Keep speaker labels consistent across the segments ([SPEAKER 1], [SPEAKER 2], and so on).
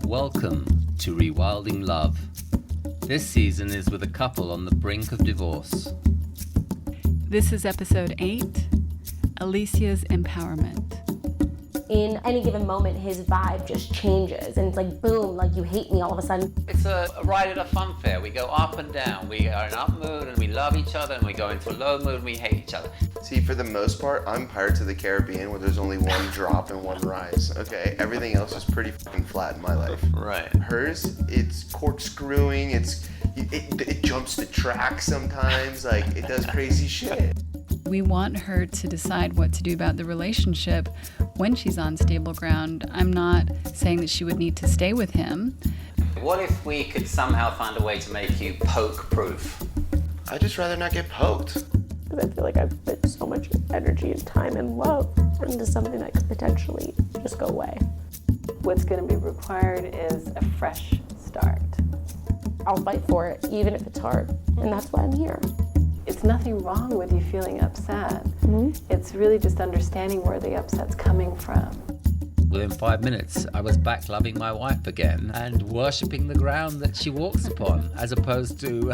[SPEAKER 1] Welcome to Rewilding Love. This season is with a couple on the brink of divorce.
[SPEAKER 2] This is episode 8, Alicia's empowerment.
[SPEAKER 3] In any given moment, his vibe just changes and it's like, boom, like you hate me all of a sudden.
[SPEAKER 1] It's a ride at a fun fair. We go up and down. We are in up mood and we love each other, and we go into a low mood and we hate each other.
[SPEAKER 4] See, for the most part, I'm Pirates of the Caribbean where there's only one drop and one rise, okay? Everything else is pretty fucking flat in my life.
[SPEAKER 1] Right.
[SPEAKER 4] Hers, it's corkscrewing, it jumps the track sometimes, like it does crazy shit.
[SPEAKER 2] We want her to decide what to do about the relationship when she's on stable ground. I'm not saying that she would need to stay with him.
[SPEAKER 1] What if we could somehow find a way to make you poke-proof?
[SPEAKER 4] I'd just rather not get poked.
[SPEAKER 3] I feel like I've put so much energy and time and love into something that could potentially just go away.
[SPEAKER 5] What's going to be required is a fresh start.
[SPEAKER 3] I'll fight for it, even if it's hard, and that's why I'm here.
[SPEAKER 5] It's nothing wrong with you feeling upset. It's really just understanding where the upset's coming from.
[SPEAKER 1] Within 5 minutes, I was back loving my wife again and worshipping the ground that she walks upon, as opposed to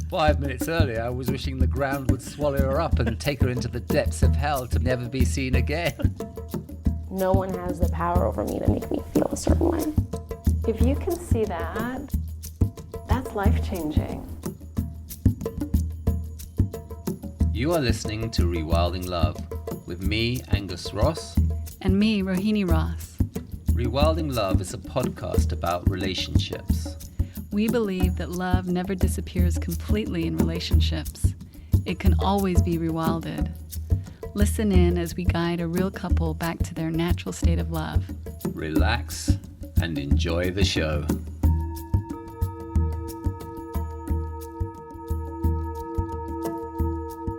[SPEAKER 1] 5 minutes earlier, I was wishing the ground would swallow her up and take her into the depths of hell to never be seen again.
[SPEAKER 3] No one has the power over me to make me feel a certain way.
[SPEAKER 5] If you can see that, that's life-changing.
[SPEAKER 1] You are listening to Rewilding Love with me, Angus Ross.
[SPEAKER 2] And me, Rohini Ross.
[SPEAKER 1] Rewilding Love is a podcast about relationships.
[SPEAKER 2] We believe that love never disappears completely in relationships. It can always be rewilded. Listen in as we guide a real couple back to their natural state of love.
[SPEAKER 1] Relax and enjoy the show.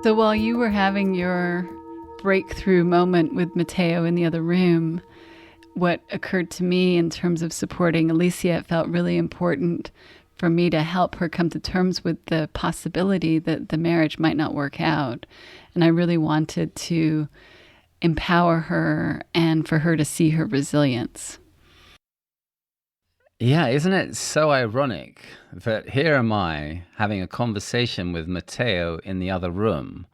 [SPEAKER 2] So while you were having your breakthrough moment with Matteo in the other room, what occurred to me in terms of supporting Alicia, it felt really important for me to help her come to terms with the possibility that the marriage might not work out. And I really wanted to empower her and for her to see her resilience.
[SPEAKER 1] Yeah, isn't it so ironic that here am I having a conversation with Matteo in the other room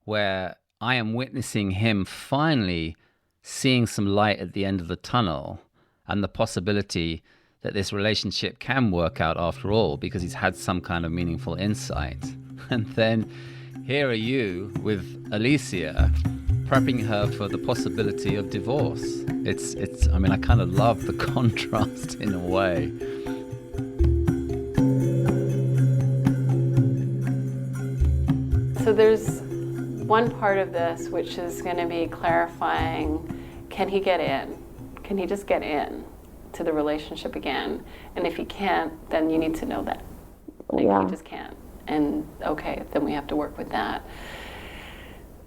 [SPEAKER 1] where I am witnessing him finally seeing some light at the end of the tunnel and the possibility that this relationship can work out after all because he's had some kind of meaningful insight. And then here are you with Alicia prepping her for the possibility of divorce. I mean, I kind of love the contrast in a way.
[SPEAKER 5] So there's one part of this which is going to be clarifying, can he get in? Can he just get in to the relationship again? And if he can't, then you need to know that. Like, he just can't. And okay, then we have to work with that.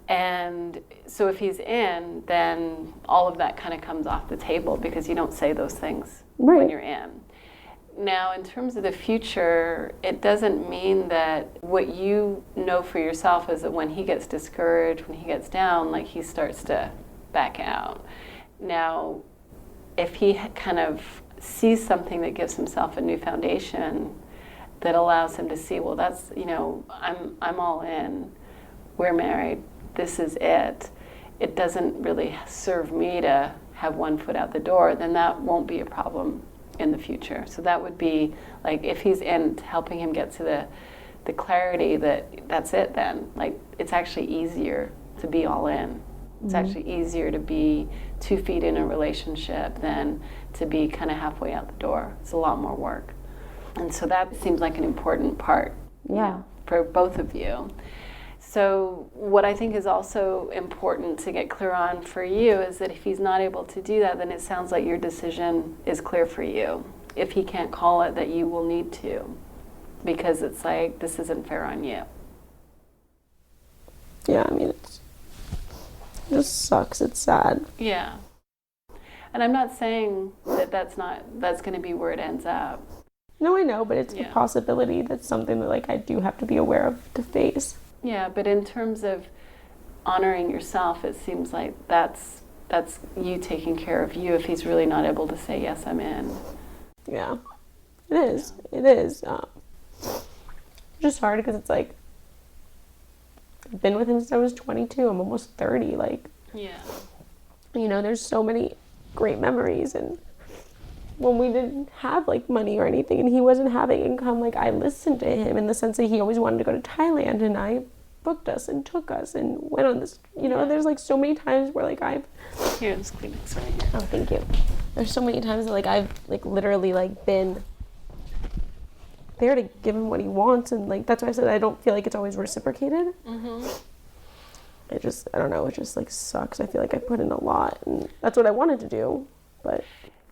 [SPEAKER 5] And so if he's in, then all of that kind of comes off the table because you don't say those things when you're in. Now, in terms of the future, it doesn't mean that what you know for yourself is that when he gets discouraged, when he gets down, like he starts to back out. Now, if he kind of sees something that gives himself a new foundation that allows him to see, well, that's, I'm all in, we're married, this is it. It doesn't really serve me to have one foot out the door, then that won't be a problem in the future. So that would be like if he's in helping him get to the clarity that that's it then. Like it's actually easier to be all in. It's actually easier to be 2 feet in a relationship than to be kind of halfway out the door. It's a lot more work. And so that seems like an important part for both of you. So what I think is also important to get clear on for you is that if he's not able to do that, then it sounds like your decision is clear for you. If he can't call it, that you will need to, because it's like, this isn't fair on you.
[SPEAKER 3] Yeah, I mean, it just sucks. It's sad.
[SPEAKER 5] Yeah. And I'm not saying that that's going to be where it ends up.
[SPEAKER 3] No, I know, but it's a possibility. That's something that like I do have to be aware of to face.
[SPEAKER 5] Yeah, but in terms of honoring yourself, it seems like that's you taking care of you if he's really not able to say, yes, I'm in.
[SPEAKER 3] Yeah, it is. It is. Just hard because it's like, I've been with him since I was 22. I'm almost 30. Like,
[SPEAKER 5] Yeah.
[SPEAKER 3] you know, there's so many great memories. And when we didn't have like money or anything and he wasn't having income, like I listened to him in the sense that he always wanted to go to Thailand, and I booked us and took us and went on this, you know, there's like so many times where like
[SPEAKER 5] Here, this Kleenex right here.
[SPEAKER 3] oh, thank you. There's so many times that like I've like literally like been there to give him what he wants, and like that's why I said I don't feel like it's always reciprocated. I don't know, it just like sucks. I feel like I put in a lot, and that's what I wanted to do, but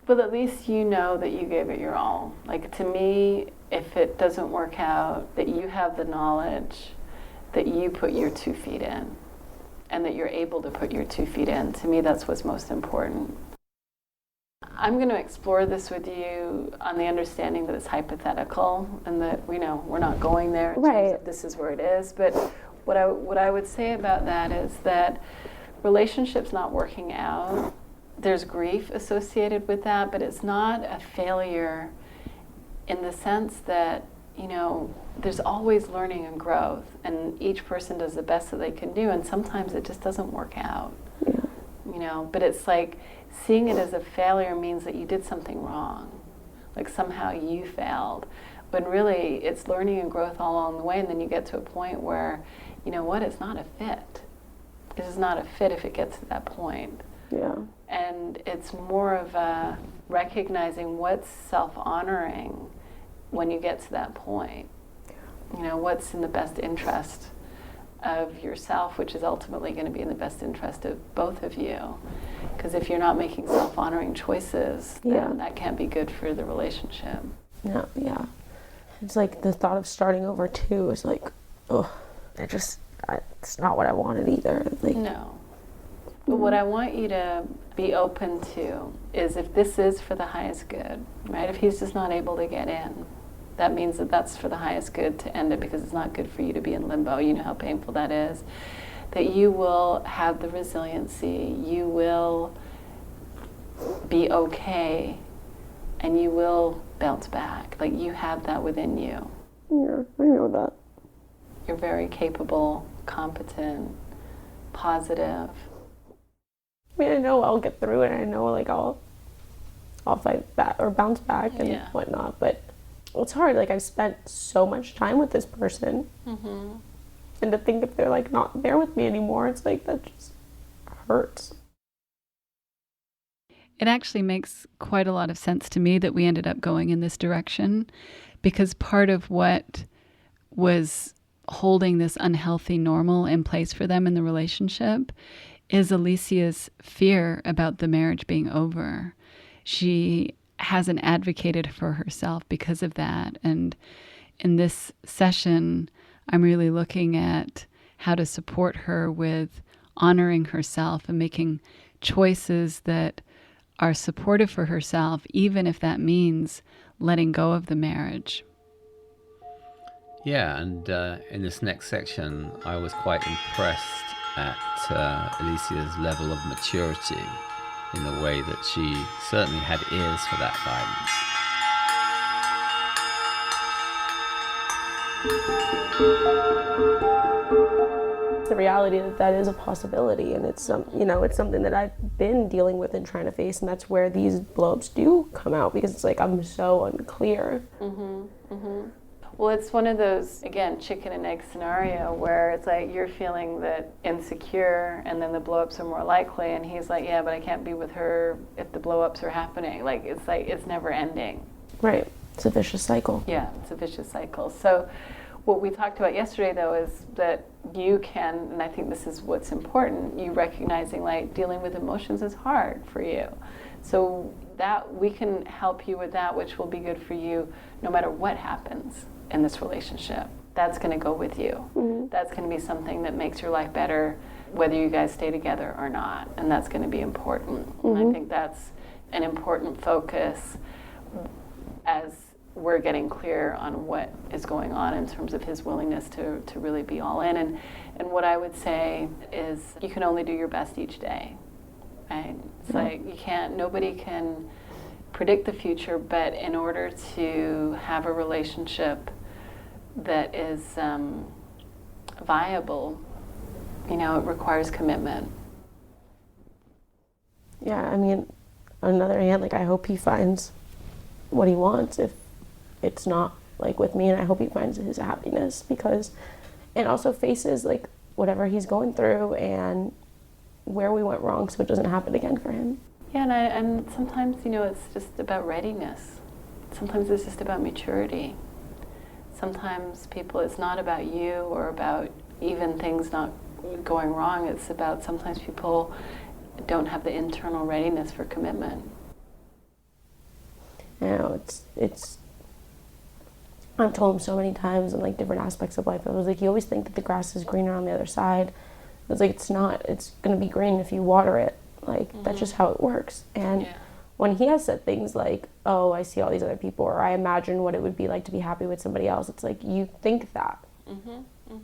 [SPEAKER 5] at least you know that you gave it your all. Like, to me, if it doesn't work out, that you have the knowledge that you put your 2 feet in, and that you're able to put your 2 feet in. To me, that's what's most important. I'm going to explore this with you on the understanding that it's hypothetical, and that we know we're not going there in terms of this is where it is. But what I would say about that is that relationships not working out, there's grief associated with that, but it's not a failure in the sense that, you know, there's always learning and growth, and each person does the best that they can do, and sometimes it just doesn't work out. You know, but it's like seeing it as a failure means that you did something wrong, like somehow you failed, when really it's learning and growth all along the way. And then you get to a point where, you know what, it's not a fit. It's not a fit if it gets to that point.
[SPEAKER 3] yeah.
[SPEAKER 5] And it's more of a recognizing what's self-honoring when you get to that point. You know, what's in the best interest of yourself, which is ultimately going to be in the best interest of both of you. Because if you're not making self-honoring choices, then that can't be good for the relationship.
[SPEAKER 3] No, yeah. It's like the thought of starting over too is like, oh, it's not what I wanted either. Like,
[SPEAKER 5] no. But what I want you to be open to is, if this is for the highest good, right? If he's just not able to get in, that means that that's for the highest good to end it, because it's not good for you to be in limbo. You know how painful that is. That you will have the resiliency, you will be okay, and you will bounce back. Like, you have that within you.
[SPEAKER 3] Yeah, I know that.
[SPEAKER 5] You're very capable, competent, positive.
[SPEAKER 3] I mean, I know I'll get through it. I know, like, I'll fight back or bounce back and whatnot. But it's hard. Like, I've spent so much time with this person, and to think if they're like not there with me anymore, it's like that just hurts.
[SPEAKER 2] It actually makes quite a lot of sense to me that we ended up going in this direction, because part of what was holding this unhealthy normal in place for them in the relationship is Alicia's fear about the marriage being over. She hasn't advocated for herself because of that. And in this session, I'm really looking at how to support her with honoring herself and making choices that are supportive for herself, even if that means letting go of the marriage.
[SPEAKER 1] Yeah, and in this next section, I was quite impressed at Alicia's level of maturity, in the way that she certainly had ears for that
[SPEAKER 3] It's the reality that is a possibility, and it's it's something that I've been dealing with and trying to face, and that's where these blow-ups do come out, because it's like I'm so unclear.
[SPEAKER 5] Well, it's one of those, again, chicken and egg scenario where it's like you're feeling that insecure, and then the blow-ups are more likely, and he's like, yeah, but I can't be with her if the blow-ups are happening. Like it's never ending.
[SPEAKER 3] Right. It's a vicious cycle.
[SPEAKER 5] Yeah, it's a vicious cycle. So what we talked about yesterday, though, is that you can, and I think this is what's important, you recognizing, like, dealing with emotions is hard for you. So that we can help you with that, which will be good for you no matter what happens in this relationship. That's going to go with you. That's going to be something that makes your life better, whether you guys stay together or not, and that's going to be important. And I think that's an important focus as we're getting clear on what is going on in terms of his willingness to really be all in. And what I would say is you can only do your best each day, right? It's like nobody can predict the future, but in order to have a relationship that is viable, it requires commitment.
[SPEAKER 3] Yeah, I mean, on the other hand, like, I hope he finds what he wants if it's not, like, with me, and I hope he finds his happiness, and also faces, like, whatever he's going through and where we went wrong so it doesn't happen again for him.
[SPEAKER 5] Yeah, and sometimes, it's just about readiness. Sometimes it's just about maturity. Sometimes it's not about you or about even things not going wrong. It's about sometimes people don't have the internal readiness for commitment.
[SPEAKER 3] It's I've told him so many times in, like, different aspects of life. I was like, you always think that the grass is greener on the other side. I was like, it's not. It's going to be green if you water it. Like, that's just how it works. And when he has said things like, oh, I see all these other people, or I imagine what it would be like to be happy with somebody else, it's like, you think that.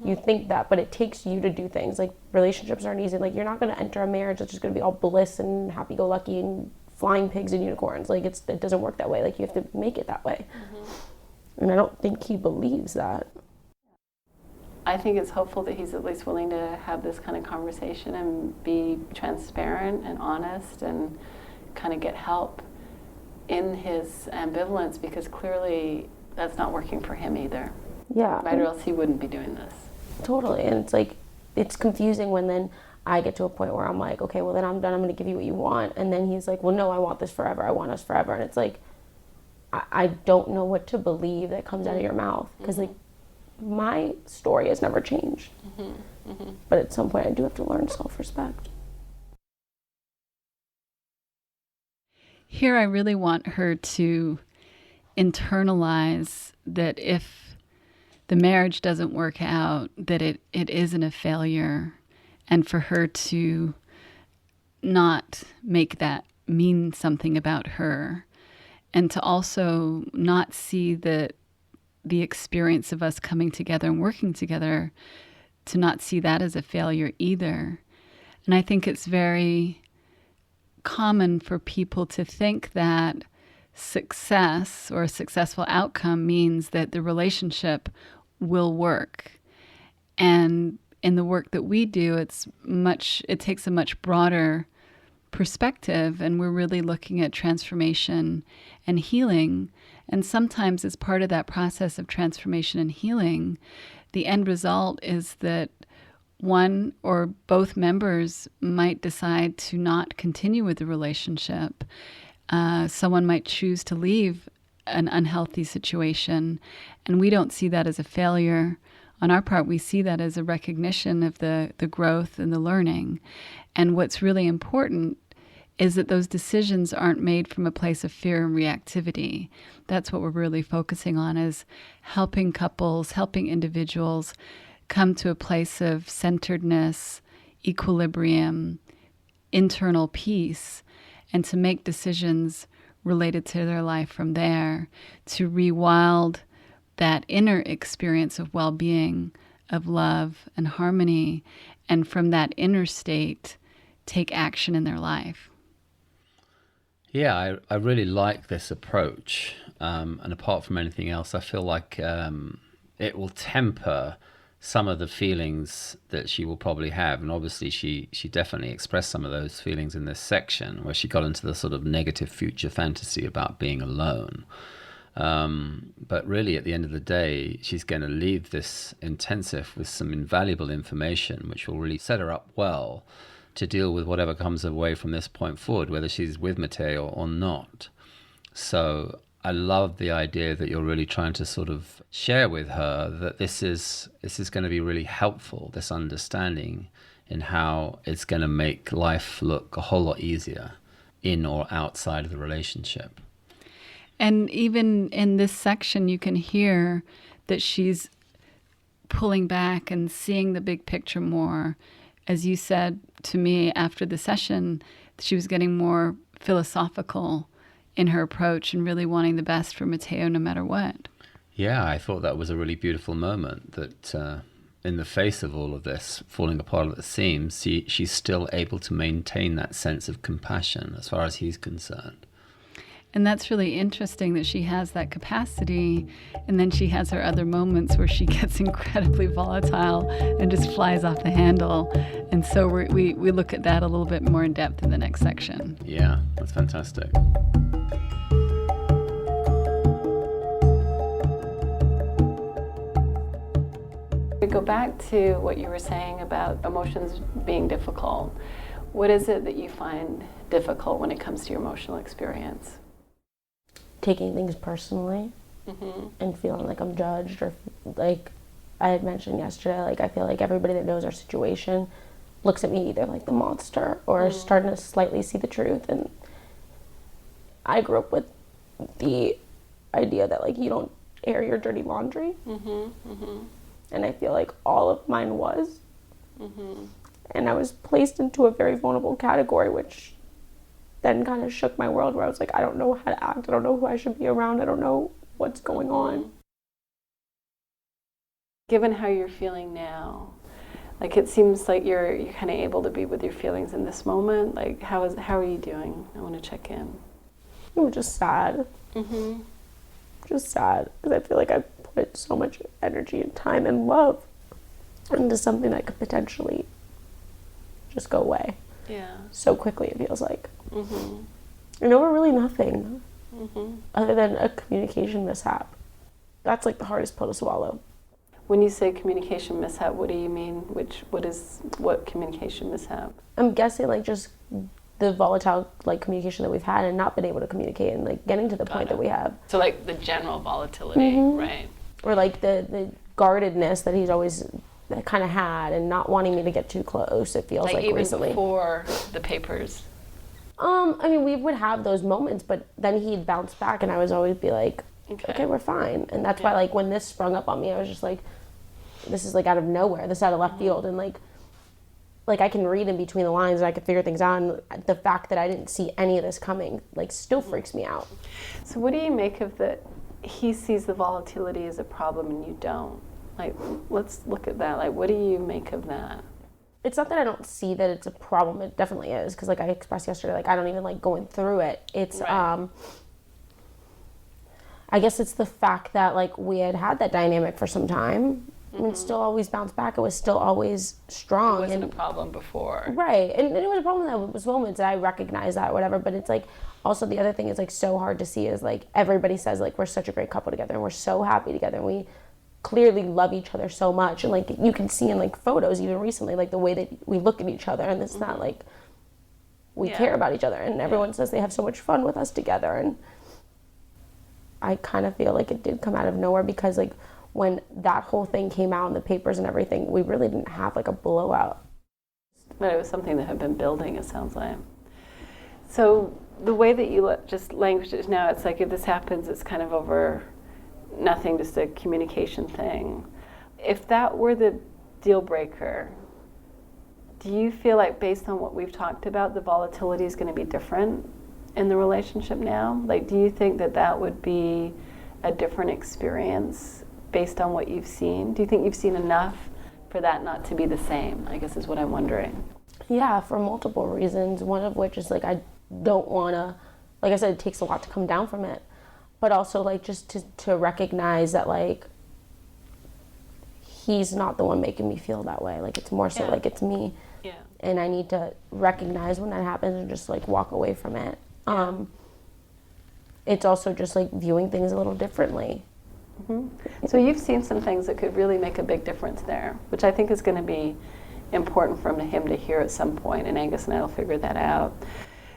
[SPEAKER 3] You think that, but it takes you to do things. Like, relationships aren't easy. Like, you're not going to enter a marriage that's just going to be all bliss and happy-go-lucky and flying pigs and unicorns. Like, it doesn't work that way. Like, you have to make it that way. And I don't think he believes that.
[SPEAKER 5] I think it's hopeful that he's at least willing to have this kind of conversation and be transparent and honest and kind of get help in his ambivalence, because clearly that's not working for him either.
[SPEAKER 3] Yeah.
[SPEAKER 5] Right, or else he wouldn't be doing this.
[SPEAKER 3] Totally. And it's like, it's confusing when then I get to a point where I'm like, okay, well then I'm done. I'm going to give you what you want. And then he's like, well, no, I want this forever. I want us forever. And it's like, I don't know what to believe that comes out of your mouth, because like, my story has never changed. But at some point I do have to learn self-respect.
[SPEAKER 2] Here I really want her to internalize that if the marriage doesn't work out, that it isn't a failure, and for her to not make that mean something about her, and to also not see that the experience of us coming together and working together, to not see that as a failure either. And I think it's very common for people to think that success or a successful outcome means that the relationship will work. And in the work that we do, it takes a much broader perspective, and we're really looking at transformation and healing. And sometimes as part of that process of transformation and healing, the end result is that one or both members might decide to not continue with the relationship. Someone might choose to leave an unhealthy situation, and we don't see that as a failure. On our part, we see that as a recognition of the growth and the learning. And what's really important is that those decisions aren't made from a place of fear and reactivity. That's what we're really focusing on, is helping couples, helping individuals come to a place of centeredness, equilibrium, internal peace, and to make decisions related to their life from there, to rewild that inner experience of well-being, of love and harmony, and from that inner state, take action in their life.
[SPEAKER 1] Yeah, I really like this approach. And apart from anything else, I feel like it will temper some of the feelings that she will probably have. And obviously she definitely expressed some of those feelings in this section, where she got into the sort of negative future fantasy about being alone. But really, at the end of the day, she's going to leave this intensive with some invaluable information, which will really set her up well to deal with whatever comes away from this point forward, whether she's with Matteo or not. So I love the idea that you're really trying to sort of share with her that this is going to be really helpful, this understanding in how it's going to make life look a whole lot easier in or outside of the relationship.
[SPEAKER 2] And even in this section, you can hear that she's pulling back and seeing the big picture more. As you said to me after the session, she was getting more philosophical in her approach and really wanting the best for Matteo no matter what.
[SPEAKER 1] Yeah, I thought that was a really beautiful moment, that in the face of all of this falling apart at the seams, she's still able to maintain that sense of compassion as far as he's concerned.
[SPEAKER 2] And that's really interesting that she has that capacity, and then she has her other moments where she gets incredibly volatile and just flies off the handle. And so we look at that a little bit more in depth in the next section.
[SPEAKER 1] Yeah, that's fantastic.
[SPEAKER 5] We go back to what you were saying about emotions being difficult. What is it that you find difficult when it comes to your emotional experience?
[SPEAKER 3] Taking things personally and feeling like I'm judged, or like I had mentioned yesterday, like I feel like everybody that knows our situation looks at me either like the monster or is starting to slightly see the truth. And I grew up with the idea that like you don't air your dirty laundry. And I feel like all of mine was. And I was placed into a very vulnerable category, which then kind of shook my world, where I was like, I don't know how to act. I don't know who I should be around. I don't know what's going on.
[SPEAKER 5] Given how you're feeling now, like it seems like you're kind of able to be with your feelings in this moment. Like how are you doing? I want to check in.
[SPEAKER 3] I'm just sad. Just sad, because I feel like I put so much energy and time and love into something that could potentially just go away.
[SPEAKER 5] Yeah.
[SPEAKER 3] So quickly, it feels like. And over really nothing other than a communication mishap. That's like the hardest pill to swallow.
[SPEAKER 5] When you say communication mishap, what do you mean? What communication mishap?
[SPEAKER 3] I'm guessing like just the volatile like communication that we've had and not been able to communicate, and like getting to the point that we have.
[SPEAKER 5] So like the general volatility, right?
[SPEAKER 3] Or like the guardedness that he's always kind of had, and not wanting me to get too close, it feels like
[SPEAKER 5] even
[SPEAKER 3] recently.
[SPEAKER 5] Before the papers.
[SPEAKER 3] I mean, we would have those moments, but then he'd bounce back, and I would always be like, okay, we're fine. And that's why, like, when this sprung up on me, I was just like, this is like out of nowhere, this is out of left field, and like I can read in between the lines, and I can figure things out, and the fact that I didn't see any of this coming, like, still freaks me out.
[SPEAKER 5] So what do you make of that? He sees the volatility as a problem and you don't. Like, let's look at that. Like, what do you make of that?
[SPEAKER 3] It's not that I don't see that it's a problem. It definitely is, because like I expressed yesterday, like I don't even like going through it. It's right. I guess it's the fact that like we had that dynamic for some time, and it still always bounced back. It was still always strong.
[SPEAKER 5] It wasn't a problem before,
[SPEAKER 3] right? And it was a problem. That was moments that I recognize that, whatever. But it's like also the other thing is like so hard to see is like everybody says like we're such a great couple together, and we're so happy together, and we clearly love each other so much, and like you can see in like photos even recently, like the way that we look at each other, and it's not like we care about each other, and everyone says they have so much fun with us together. And I kind of feel like it did come out of nowhere, because like when that whole thing came out in the papers and everything, we really didn't have like a blowout,
[SPEAKER 5] but it was something that had been building, it sounds like. So the way that you just language it now, it's like if this happens, it's kind of over nothing, just a communication thing. If that were the deal breaker, do you feel like based on what we've talked about, the volatility is going to be different in the relationship now? Like, do you think that that would be a different experience based on what you've seen? Do you think you've seen enough for that not to be the same, I guess is what I'm wondering.
[SPEAKER 3] Yeah, for multiple reasons. One of which is like I don't want to, like I said, it takes a lot to come down from it. But also like just to recognize that like he's not the one making me feel that way. Like it's more so like it's me.
[SPEAKER 5] Yeah.
[SPEAKER 3] And I need to recognize when that happens and just like walk away from it.
[SPEAKER 5] Yeah.
[SPEAKER 3] It's also just like viewing things a little differently.
[SPEAKER 5] Mm-hmm. So you've seen some things that could really make a big difference there, which I think is going to be important for him to hear at some point, and Angus and I will figure that out.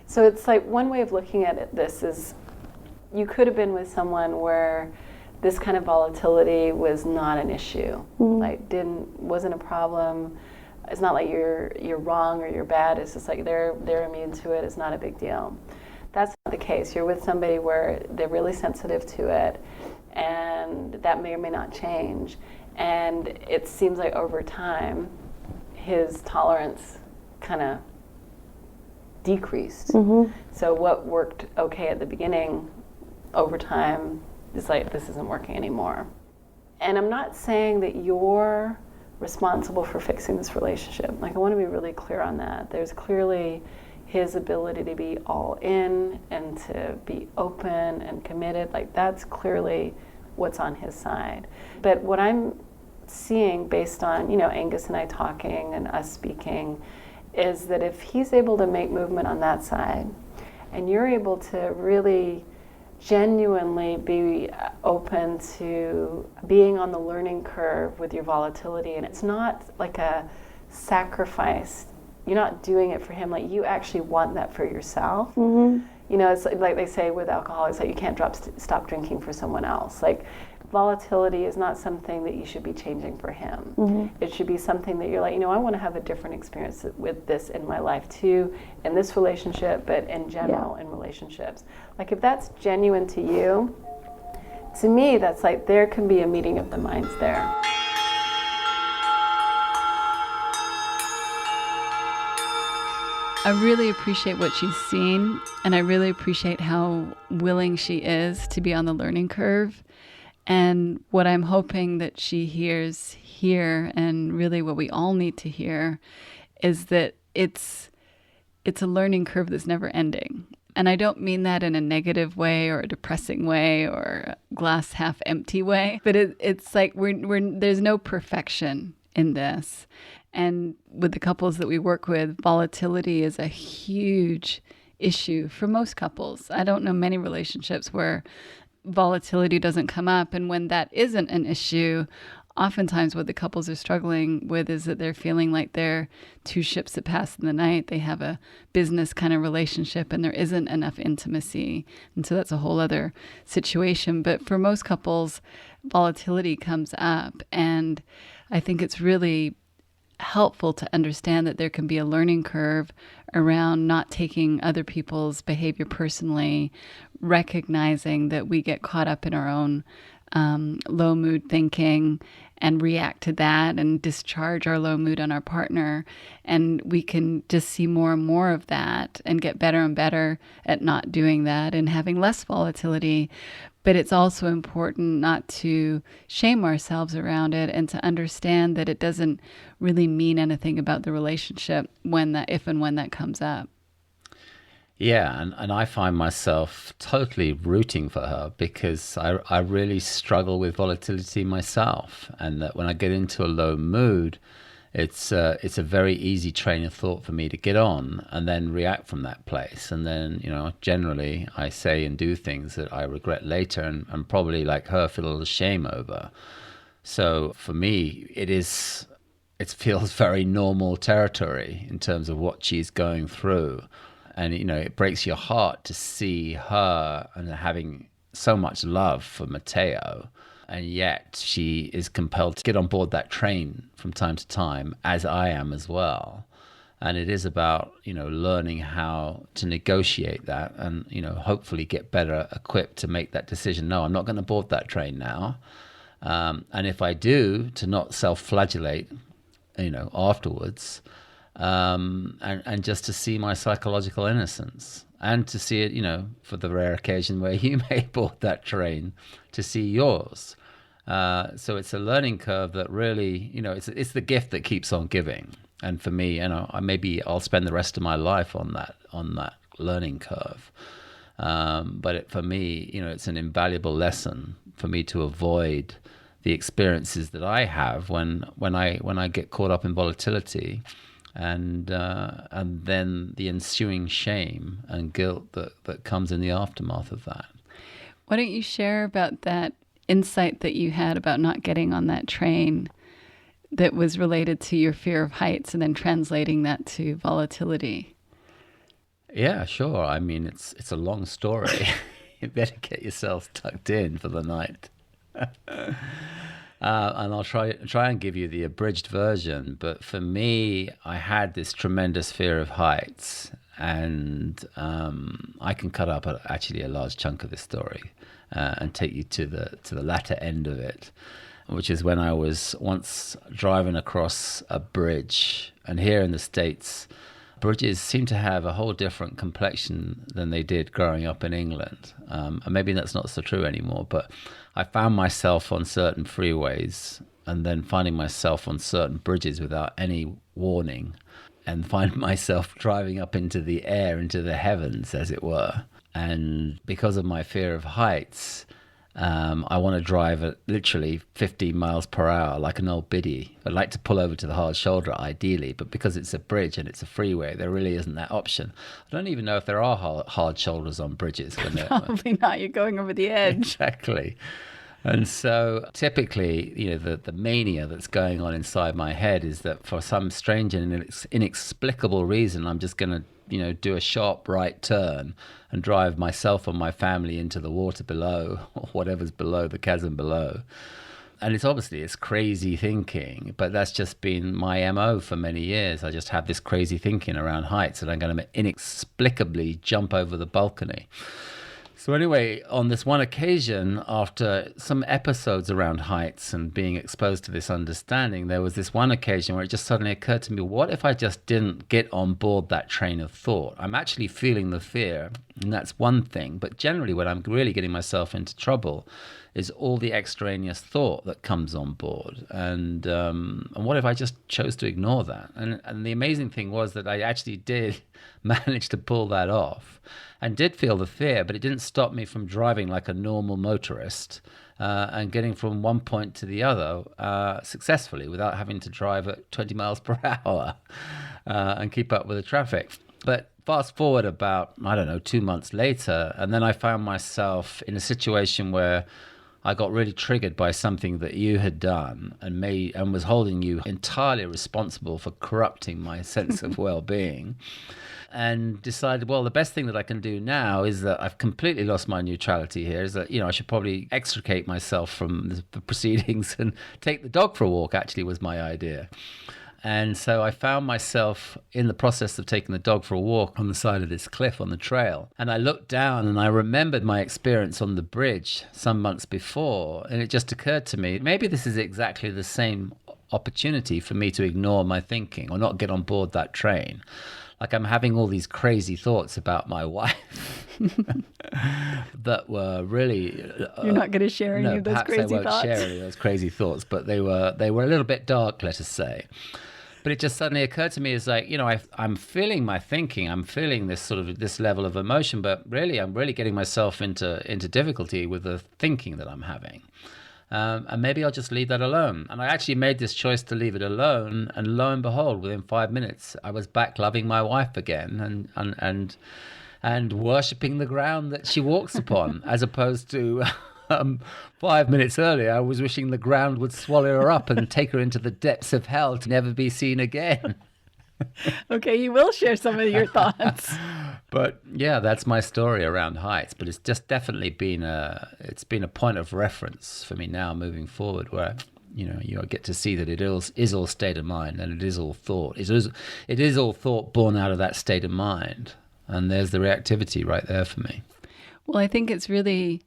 [SPEAKER 5] So it's like one way of looking at this is you could have been with someone where this kind of volatility was not an issue, like wasn't a problem. It's not like you're wrong or you're bad. It's just like they're immune to it. It's not a big deal. That's not the case. You're with somebody where they're really sensitive to it, and that may or may not change. And it seems like over time, his tolerance kind of decreased. So what worked okay at the beginning, over time, is like, this isn't working anymore. And I'm not saying that you're responsible for fixing this relationship. Like, I want to be really clear on that. There's clearly his ability to be all in and to be open and committed, like that's clearly what's on his side. But what I'm seeing based on, Angus and I talking and us speaking, is that if he's able to make movement on that side, and you're able to really genuinely be open to being on the learning curve with your volatility, and it's not like a sacrifice. You're not doing it for him, like you actually want that for yourself. It's like they say with alcohol, it's like you can't stop drinking for someone else. Like volatility is not something that you should be changing for him. It should be something that you're like, I want to have a different experience with this in my life too, in this relationship, but in general in relationships. Like if that's genuine to you, to me, that's like there can be a meeting of the minds there.
[SPEAKER 2] I really appreciate what she's seen, and I really appreciate how willing she is to be on the learning curve. And what I'm hoping that she hears here, and really what we all need to hear, is that it's a learning curve that's never ending. And I don't mean that in a negative way or a depressing way or a glass half empty way, but it's like there's no perfection in this. And with the couples that we work with, volatility is a huge issue for most couples. I don't know many relationships where volatility doesn't come up. And when that isn't an issue, oftentimes what the couples are struggling with is that they're feeling like they're two ships that pass in the night. They have a business kind of relationship and there isn't enough intimacy. And so that's a whole other situation. But for most couples, volatility comes up. And I think it's really helpful to understand that there can be a learning curve around not taking other people's behavior personally, recognizing that we get caught up in our own low mood thinking and react to that and discharge our low mood on our partner. And we can just see more and more of that and get better and better at not doing that and having less volatility. But it's also important not to shame ourselves around it and to understand that it doesn't really mean anything about the relationship if and when that comes up.
[SPEAKER 1] Yeah, and I find myself totally rooting for her because I really struggle with volatility myself. And that when I get into a low mood, it's a very easy train of thought for me to get on and then react from that place. And then, generally I say and do things that I regret later and probably like her feel a little shame over. So for me, it feels very normal territory in terms of what she's going through. And, it breaks your heart to see her and having so much love for Matteo. And yet she is compelled to get on board that train from time to time, as I am as well. And it is about, learning how to negotiate that and, hopefully get better equipped to make that decision. No, I'm not going to board that train now. And if I do, to not self-flagellate, afterwards. And just to see my psychological innocence and to see it, for the rare occasion where you may board that train, to see yours. So it's a learning curve that really, it's the gift that keeps on giving. And for me, I'll spend the rest of my life on that learning curve. But for me, it's an invaluable lesson for me to avoid the experiences that I have when I get caught up in volatility. And then the ensuing shame and guilt that comes in the aftermath of that.
[SPEAKER 2] Why don't you share about that insight that you had about not getting on that train that was related to your fear of heights and then translating that to volatility?
[SPEAKER 1] Yeah, sure. I mean, it's a long story. You better get yourself tucked in for the night. And I'll try and give you the abridged version. But for me, I had this tremendous fear of heights. And I can cut up actually a large chunk of this story and take you to the latter end of it, which is when I was once driving across a bridge. And here in the States, bridges seem to have a whole different complexion than they did growing up in England. And maybe that's not so true anymore, but I found myself on certain freeways and then finding myself on certain bridges without any warning. and find myself driving up into the air, into the heavens, as it were. And because of my fear of heights, I want to drive at literally 15 miles per hour like an old biddy. I'd like to pull over to the hard shoulder ideally, but because it's a bridge and it's a freeway, there really isn't that option. I don't even know if there are hard shoulders on bridges.
[SPEAKER 2] Probably not. You're going over the edge.
[SPEAKER 1] Exactly. And so typically, the mania that's going on inside my head is that for some strange and inexplicable reason, I'm just going to, do a sharp right turn and drive myself and my family into the water below, or whatever's below, the chasm below. And it's crazy thinking, but that's just been my MO for many years. I just have this crazy thinking around heights, and I'm going to inexplicably jump over the balcony. So anyway, on this one occasion, after some episodes around heights and being exposed to this understanding, there was this one occasion where it just suddenly occurred to me, what if I just didn't get on board that train of thought? I'm actually feeling the fear, and that's one thing. But generally, when I'm really getting myself into trouble is all the extraneous thought that comes on board. And what if I just chose to ignore that? And the amazing thing was that I actually did manage to pull that off and did feel the fear, but it didn't stop me from driving like a normal motorist and getting from one point to the other successfully without having to drive at 20 miles per hour and keep up with the traffic. But fast forward about, 2 months later, and then I found myself in a situation where I got really triggered by something that you had done and was holding you entirely responsible for corrupting my sense of well-being, and decided, well, the best thing that I can do now is that I've completely lost my neutrality here, is that, I should probably extricate myself from the proceedings and take the dog for a walk, actually, was my idea. And so I found myself in the process of taking the dog for a walk on the side of this cliff on the trail. And I looked down and I remembered my experience on the bridge some months before. And it just occurred to me, maybe this is exactly the same opportunity for me to ignore my thinking or not get on board that train. Like I'm having all these crazy thoughts about my wife that were really...
[SPEAKER 2] You're not going to share any of those crazy thoughts? No, perhaps I won't
[SPEAKER 1] share any of those crazy thoughts, but they were a little bit dark, let us say. But it just suddenly occurred to me as like, I'm feeling my thinking, I'm feeling this sort of this level of emotion, but really I'm really getting myself into difficulty with the thinking that I'm having. And maybe I'll just leave that alone. And I actually made this choice to leave it alone. And lo and behold, within 5 minutes, I was back loving my wife again and worshipping the ground that she walks upon, as opposed to 5 minutes earlier, I was wishing the ground would swallow her up and take her into the depths of hell to never be seen again.
[SPEAKER 2] Okay, you will share some of your thoughts.
[SPEAKER 1] But yeah, that's my story around heights. But it's just definitely been a point of reference for me now moving forward, where you get to see that it is all state of mind, and it is all thought. It is all thought born out of that state of mind, and there's the reactivity right there for me.
[SPEAKER 2] Well, I think it's really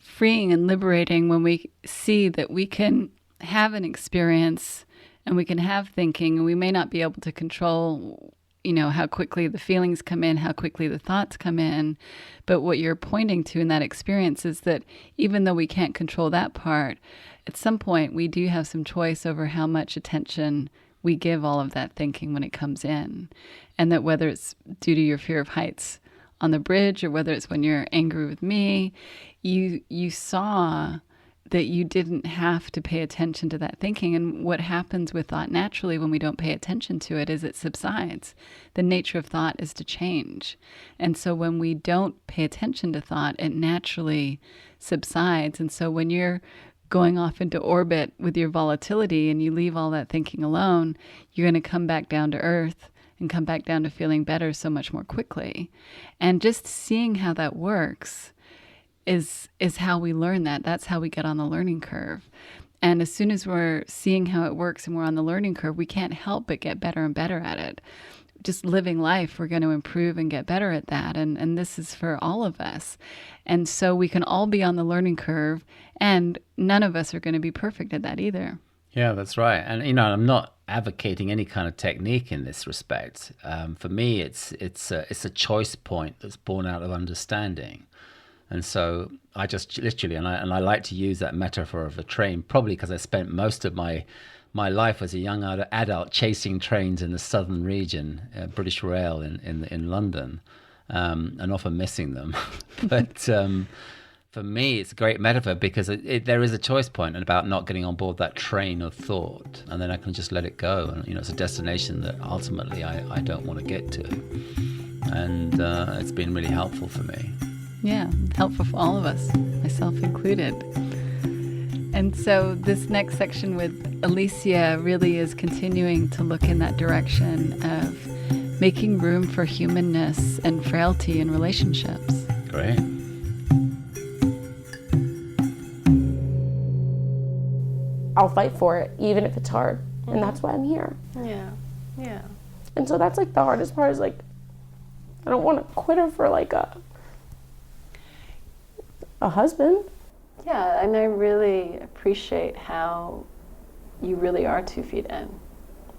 [SPEAKER 2] freeing and liberating when we see that we can have an experience and we can have thinking, and we may not be able to control, how quickly the feelings come in, how quickly the thoughts come in. But what you're pointing to in that experience is that even though we can't control that part, at some point we do have some choice over how much attention we give all of that thinking when it comes in. And that whether it's due to your fear of heights on the bridge or whether it's when you're angry with me, you saw that you didn't have to pay attention to that thinking. And what happens with thought naturally when we don't pay attention to it is it subsides. The nature of thought is to change. And so when we don't pay attention to thought, it naturally subsides. And so when you're going off into orbit with your volatility and you leave all that thinking alone, you're going to come back down to earth and come back down to feeling better so much more quickly. And just seeing how that works is how we learn that. That's how we get on the learning curve. And as soon as we're seeing how it works and we're on the learning curve, we can't help but get better and better at it. Just living life, we're going to improve and get better at that. And this is for all of us. And so we can all be on the learning curve, and none of us are going to be perfect at that either.
[SPEAKER 1] Yeah, that's right. And, I'm not advocating any kind of technique in this respect. For me, it's a choice point that's born out of understanding. And so I just literally, and I like to use that metaphor of a train, probably because I spent most of my my life as a young adult chasing trains in the southern region, British Rail in London, and often missing them. But for me, it's a great metaphor because there is a choice point about not getting on board that train of thought, and then I can just let it go. And it's a destination that ultimately I don't want to get to, and it's been really helpful for me.
[SPEAKER 2] Yeah, helpful for all of us, myself included. And so this next section with Alicia really is continuing to look in that direction of making room for humanness and frailty in relationships.
[SPEAKER 1] Great.
[SPEAKER 3] I'll fight for it, even if it's hard. And that's why I'm here.
[SPEAKER 5] Yeah. Yeah.
[SPEAKER 3] And so that's like the hardest part is like, I don't want to quit her for like a husband.
[SPEAKER 5] Yeah, and I really appreciate how you really are 2 feet in.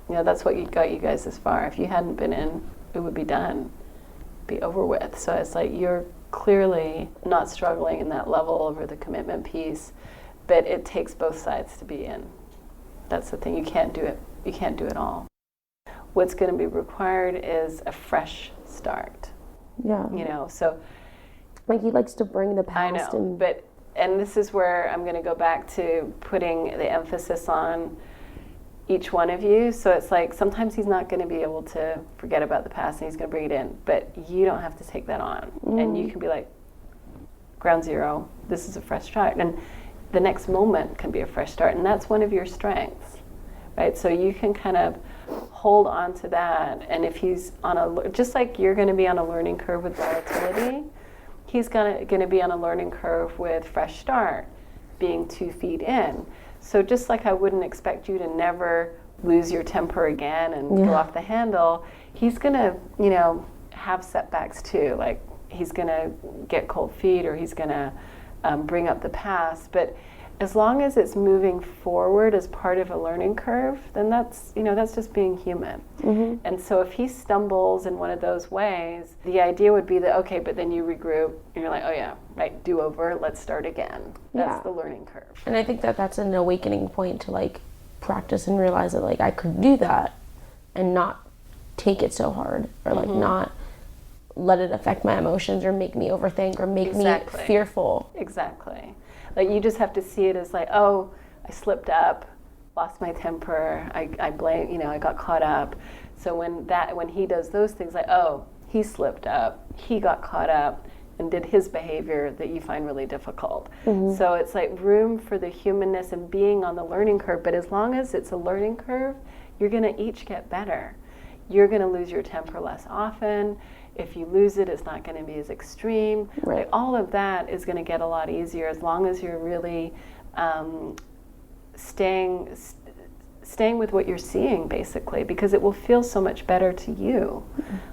[SPEAKER 5] That's what got you guys this far. If you hadn't been in, it would be done, be over with. So it's like you're clearly not struggling in that level over the commitment piece, but it takes both sides to be in. That's the thing. You can't do it. You can't do it all. What's going to be required is a fresh start.
[SPEAKER 3] Yeah.
[SPEAKER 5] So
[SPEAKER 3] like he likes to bring the past.
[SPEAKER 5] I know, and this is where I'm going to go back to putting the emphasis on each one of you. So it's like sometimes he's not going to be able to forget about the past and he's going to bring it in, but you don't have to take that on. And you can be like, ground zero, this is a fresh start. And the next moment can be a fresh start, and that's one of your strengths, right? So you can kind of hold on to that, and if he's just like you're going to be on a learning curve with volatility, he's going to be on a learning curve with fresh start, being 2 feet in. So just like I wouldn't expect you to never lose your temper again and go off the handle, he's going to, have setbacks too. Like he's going to get cold feet, or he's going to bring up the past. But as long as it's moving forward as part of a learning curve, then that's just being human. And so if he stumbles in one of those ways, the idea would be that, okay, but then you regroup and you're like, oh yeah, right, do over, let's start again. That's the learning curve.
[SPEAKER 3] And I think that that's an awakening point to like practice and realize that like I could do that and not take it so hard, or like not let it affect my emotions or make me overthink or make me fearful. Exactly.
[SPEAKER 5] Like you just have to see it as like, oh, I slipped up, lost my temper, I blame, I got caught up. So when he does those things, like, oh, he slipped up, he got caught up and did his behavior that you find really difficult. So it's like room for the humanness and being on the learning curve. But as long as it's a learning curve, you're going to each get better. You're going to lose your temper less often. If you lose it, it's not going to be as extreme.
[SPEAKER 3] Right.
[SPEAKER 5] Like all of that is going to get a lot easier as long as you're really staying with what you're seeing, basically, because it will feel so much better to you.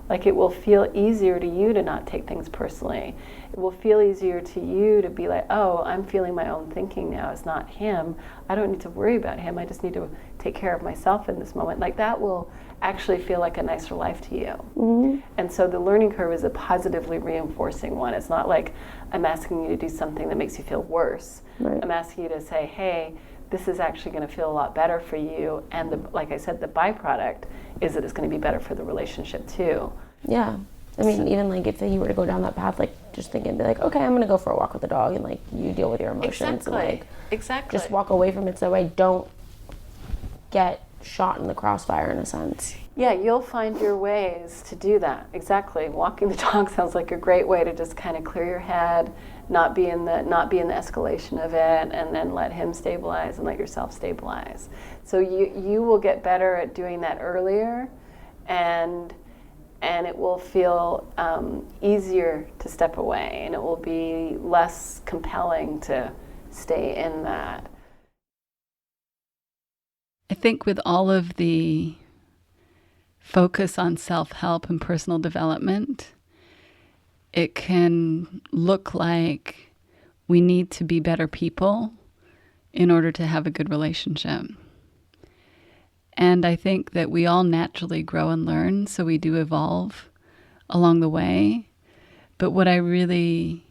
[SPEAKER 5] Like it will feel easier to you to not take things personally. It will feel easier to you to be like, oh, I'm feeling my own thinking now. It's not him. I don't need to worry about him. I just need to take care of myself in this moment. Like that will actually feel like a nicer life to you. And so the learning curve is a positively reinforcing one. It's not like I'm asking you to do something that makes you feel worse.
[SPEAKER 3] Right.
[SPEAKER 5] I'm asking you to say, hey, this is actually going to feel a lot better for you. And like I said, the byproduct is that it's going to be better for the relationship too.
[SPEAKER 3] Yeah. I mean, even like if he were to go down that path, like just thinking, be like, okay, I'm going to go for a walk with the dog, and like you deal with your emotions.
[SPEAKER 5] Exactly.
[SPEAKER 3] And, like, just walk away from it so I don't get shot in the crossfire in a sense.
[SPEAKER 5] Yeah, you'll find your ways to do that. Exactly. Walking the dog sounds like a great way to just kind of clear your head, not be in the escalation of it, and then let him stabilize and let yourself stabilize. So you will get better at doing that earlier, and it will feel easier to step away, and it will be less compelling to stay in that.
[SPEAKER 2] I think with all of the focus on self-help and personal development, it can look like we need to be better people in order to have a good relationship. And I think that we all naturally grow and learn, so we do evolve along the way. But what I really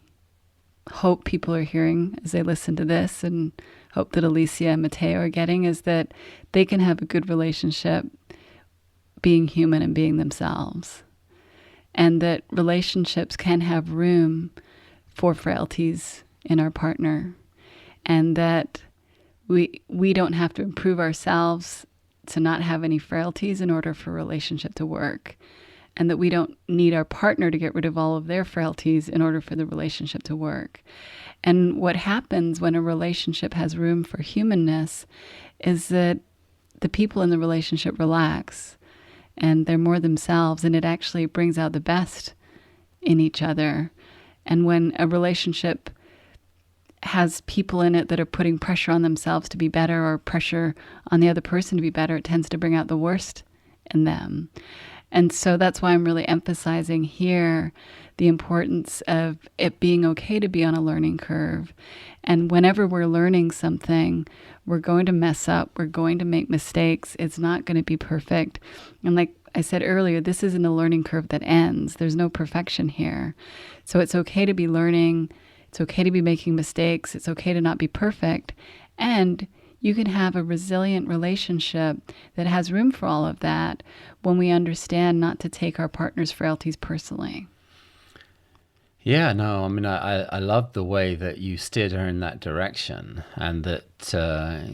[SPEAKER 2] hope people are hearing as they listen to this, and hope that Alicia and Matteo are getting, is that they can have a good relationship being human and being themselves. And that relationships can have room for frailties in our partner. And that we don't have to improve ourselves to not have any frailties in order for a relationship to work. And that we don't need our partner to get rid of all of their frailties in order for the relationship to work. And what happens when a relationship has room for humanness is that the people in the relationship relax and they're more themselves, and it actually brings out the best in each other. And when a relationship has people in it that are putting pressure on themselves to be better or pressure on the other person to be better, it tends to bring out the worst in them. And so that's why I'm really emphasizing here the importance of it being okay to be on a learning curve. And whenever we're learning something, we're going to mess up, we're going to make mistakes, it's not going to be perfect. And like I said earlier, this isn't a learning curve that ends. There's no perfection here. So it's okay to be learning, it's okay to be making mistakes, it's okay to not be perfect. And you can have a resilient relationship that has room for all of that when we understand not to take our partner's frailties personally.
[SPEAKER 1] Yeah, no, I mean, I love the way that you steered her in that direction, and that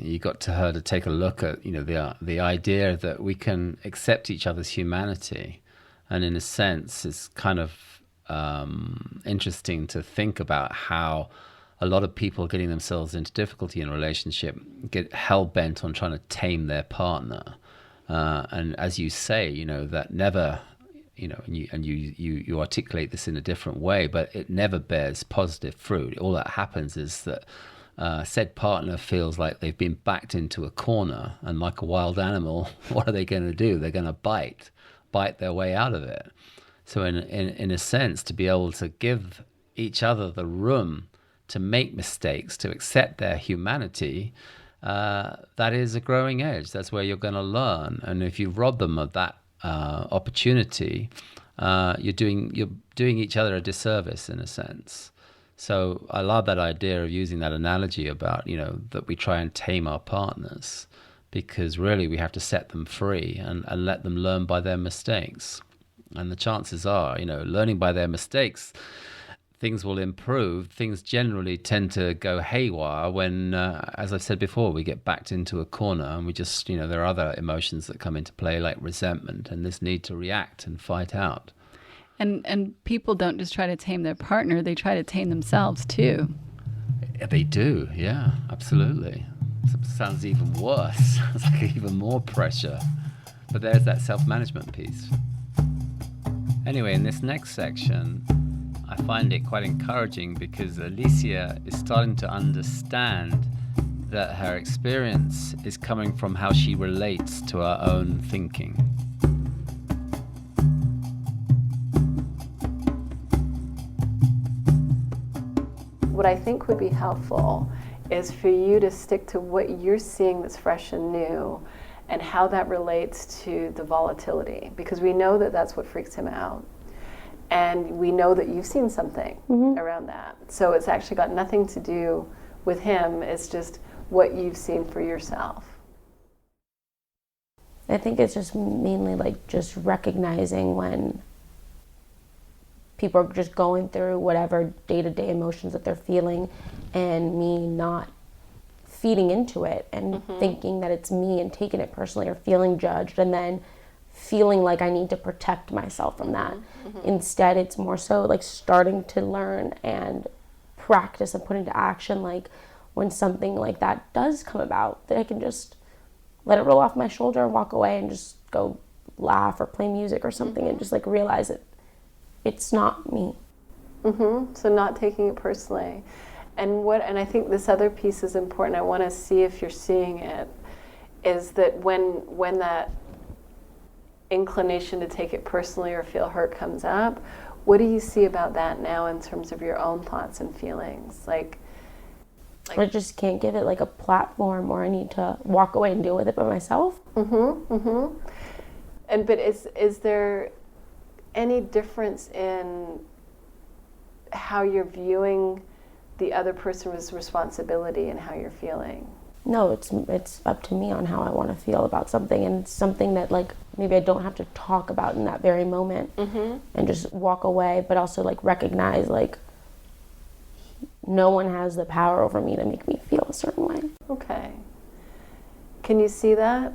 [SPEAKER 1] you got to her to take a look at, the idea that we can accept each other's humanity. And in a sense, it's kind of interesting to think about how a lot of people getting themselves into difficulty in a relationship get hell-bent on trying to tame their partner. And as you say, that never... and you articulate this in a different way, but it never bears positive fruit. All that happens is that said partner feels like they've been backed into a corner, and like a wild animal, what are they going to do? They're going to bite their way out of it. So in a sense, to be able to give each other the room to make mistakes, to accept their humanity, that is a growing edge. That's where you're going to learn. And if you rob them of that opportunity, you're doing each other a disservice in a sense. So I love that idea of using that analogy about that we try and tame our partners, because really we have to set them free and let them learn by their mistakes. And the chances are, learning by their mistakes, things will improve. Things generally tend to go haywire when, as I've said before, we get backed into a corner and we just, there are other emotions that come into play, like resentment and this need to react and fight out.
[SPEAKER 2] And people don't just try to tame their partner, they try to tame themselves too.
[SPEAKER 1] They do, yeah, absolutely. It sounds even worse. It's like even more pressure. But there's that self-management piece. Anyway, in this next section, I find it quite encouraging because Alicia is starting to understand that her experience is coming from how she relates to her own thinking.
[SPEAKER 5] What I think would be helpful is for you to stick to what you're seeing that's fresh and new and how that relates to the volatility, because we know that that's what freaks him out. And we know that you've seen something around that. So it's actually got nothing to do with him. It's just what you've seen for yourself.
[SPEAKER 3] I think it's just mainly like just recognizing when people are just going through whatever day-to-day emotions that they're feeling, and me not feeding into it and thinking that it's me and taking it personally or feeling judged and then feeling like I need to protect myself from that. Instead, it's more so like starting to learn and practice and put into action, like when something like that does come about, that I can just let it roll off my shoulder and walk away and just go laugh or play music or something and just like realize it. It's not me.
[SPEAKER 5] So not taking it personally. And I think this other piece is important. I want to see if you're seeing it, is that when that inclination to take it personally or feel hurt comes up, what do you see about that now in terms of your own thoughts and feelings? Like
[SPEAKER 3] I just can't give it like a platform, or I need to walk away and deal with it by myself.
[SPEAKER 5] And but is there any difference in how you're viewing the other person's responsibility in how you're feeling.
[SPEAKER 3] No, it's up to me on how I want to feel about something, and it's something that like maybe I don't have to talk about in that very moment, and just walk away, but also like recognize like no one has the power over me to make me feel a certain way.
[SPEAKER 5] Okay. Can you see that?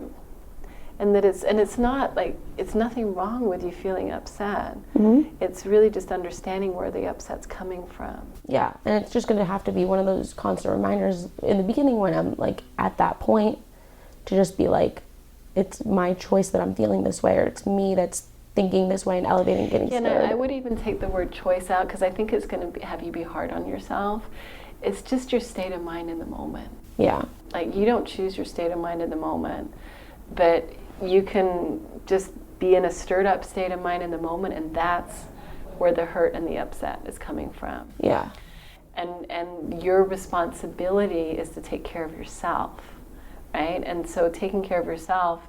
[SPEAKER 5] And that it's not like, it's nothing wrong with you feeling upset. It's really just understanding where the upset's coming from.
[SPEAKER 3] Yeah, and it's just going to have to be one of those constant reminders in the beginning when I'm like at that point, to just be like, it's my choice that I'm feeling this way, or it's me that's thinking this way and elevating, getting scared.
[SPEAKER 5] No, I would even take the word choice out, because I think it's going to have you be hard on yourself. It's just your state of mind in the moment.
[SPEAKER 3] Yeah.
[SPEAKER 5] Like, you don't choose your state of mind in the moment, but you can just be in a stirred up state of mind in the moment, and that's where the hurt and the upset is coming from.
[SPEAKER 3] Yeah.
[SPEAKER 5] And your responsibility is to take care of yourself, right? And so taking care of yourself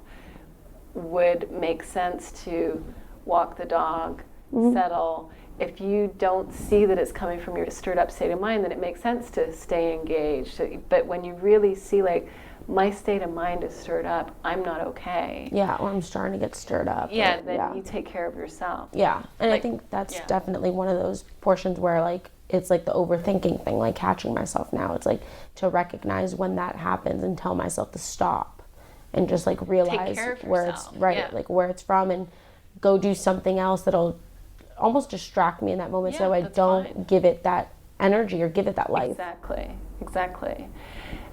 [SPEAKER 5] would make sense to walk the dog, settle. If you don't see that it's coming from your stirred up state of mind, then it makes sense to stay engaged. But when you really see like, my state of mind is stirred up, I'm not okay.
[SPEAKER 3] Yeah, or I'm starting to get stirred up.
[SPEAKER 5] Yeah, then you take care of yourself.
[SPEAKER 3] Yeah, and
[SPEAKER 5] like,
[SPEAKER 3] I think that's definitely one of those portions where like, it's like the overthinking thing, like catching myself now. It's like to recognize when that happens and tell myself to stop and just like realize where it's like where it's from, and go do something else that'll almost distract me in that moment, so I don't give it that energy or give it that life.
[SPEAKER 5] Exactly.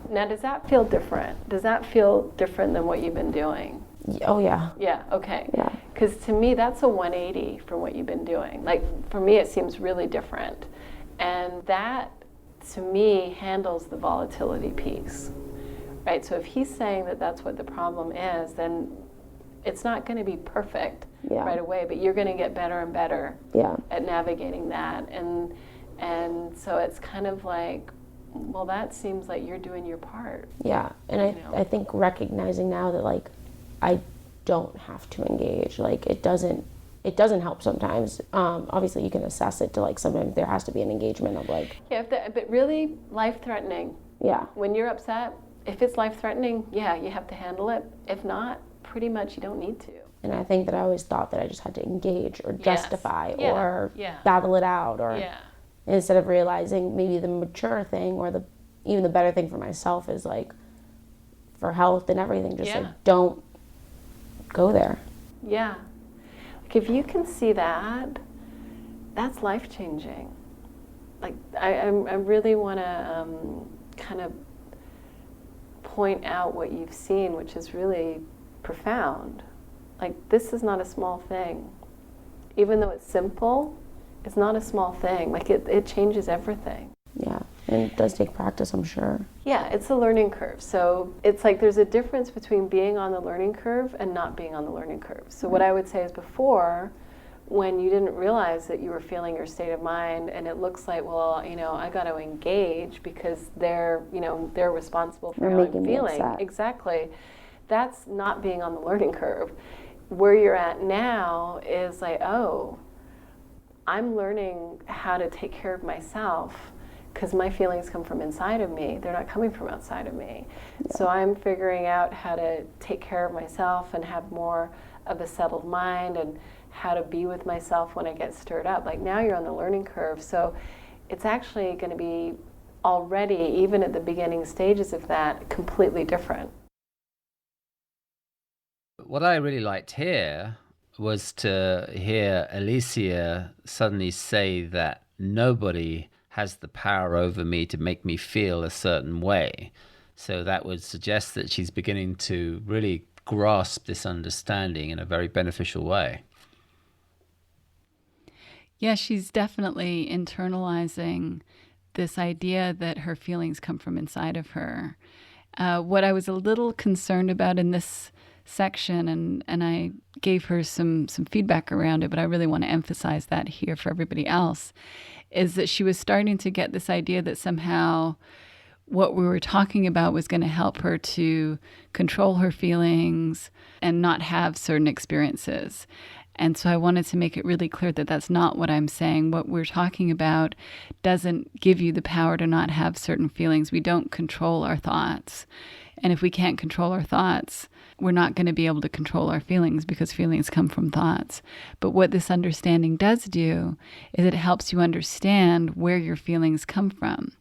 [SPEAKER 5] Now, does that feel different? Does that feel different than what you've been doing?
[SPEAKER 3] Oh, yeah.
[SPEAKER 5] Yeah, okay.
[SPEAKER 3] Yeah.
[SPEAKER 5] Because to me, that's a 180 from what you've been doing. Like, for me, it seems really different. And that, to me, handles the volatility piece, right? So if he's saying that that's what the problem is, then it's not going to be perfect right away, but you're going to get better and better at navigating that. And so it's kind of like, well, that seems like you're doing your part.
[SPEAKER 3] Yeah, and I think recognizing now that like I don't have to engage, like it doesn't help sometimes. Obviously you can assess it to like sometimes there has to be an engagement of like
[SPEAKER 5] but really life-threatening.
[SPEAKER 3] Yeah.
[SPEAKER 5] When you're upset, if it's life-threatening, you have to handle it. If not, pretty much you don't need to.
[SPEAKER 3] And I think that I always thought that I just had to engage or justify or battle it out, or instead of realizing maybe the mature thing or even the better thing for myself is like for health and everything, just like don't go there.
[SPEAKER 5] Yeah. Like if you can see that, that's life-changing. Like I really want to kind of point out what you've seen, which is really profound. Like this is not a small thing. Even though it's simple, it's not a small thing. Like it changes everything.
[SPEAKER 3] Yeah, and it does take practice, I'm sure.
[SPEAKER 5] Yeah, it's a learning curve. So it's like there's a difference between being on the learning curve and not being on the learning curve. So what I would say is before, when you didn't realize that you were feeling your state of mind, and it looks like, well, I got to engage because they're responsible for how I'm feeling. Exactly. That's not being on the learning curve. Where you're at now is like, oh, I'm learning how to take care of myself because my feelings come from inside of me. They're not coming from outside of me. Yeah. So I'm figuring out how to take care of myself and have more of a settled mind, and how to be with myself when I get stirred up. Like now you're on the learning curve. So it's actually going to be already, even at the beginning stages of that, completely different.
[SPEAKER 1] What I really liked here was to hear Alicia suddenly say that nobody has the power over me to make me feel a certain way. So that would suggest that she's beginning to really grasp this understanding in a very beneficial way.
[SPEAKER 2] Yeah, she's definitely internalizing this idea that her feelings come from inside of her. What I was a little concerned about in this section, and I gave her some feedback around it, but I really want to emphasize that here for everybody else, is that she was starting to get this idea that somehow what we were talking about was going to help her to control her feelings and not have certain experiences. And so I wanted to make it really clear that that's not what I'm saying. What we're talking about doesn't give you the power to not have certain feelings. We don't control our thoughts. And if we can't control our thoughts, we're not going to be able to control our feelings, because feelings come from thoughts. But what this understanding does do is it helps you understand where your feelings come from.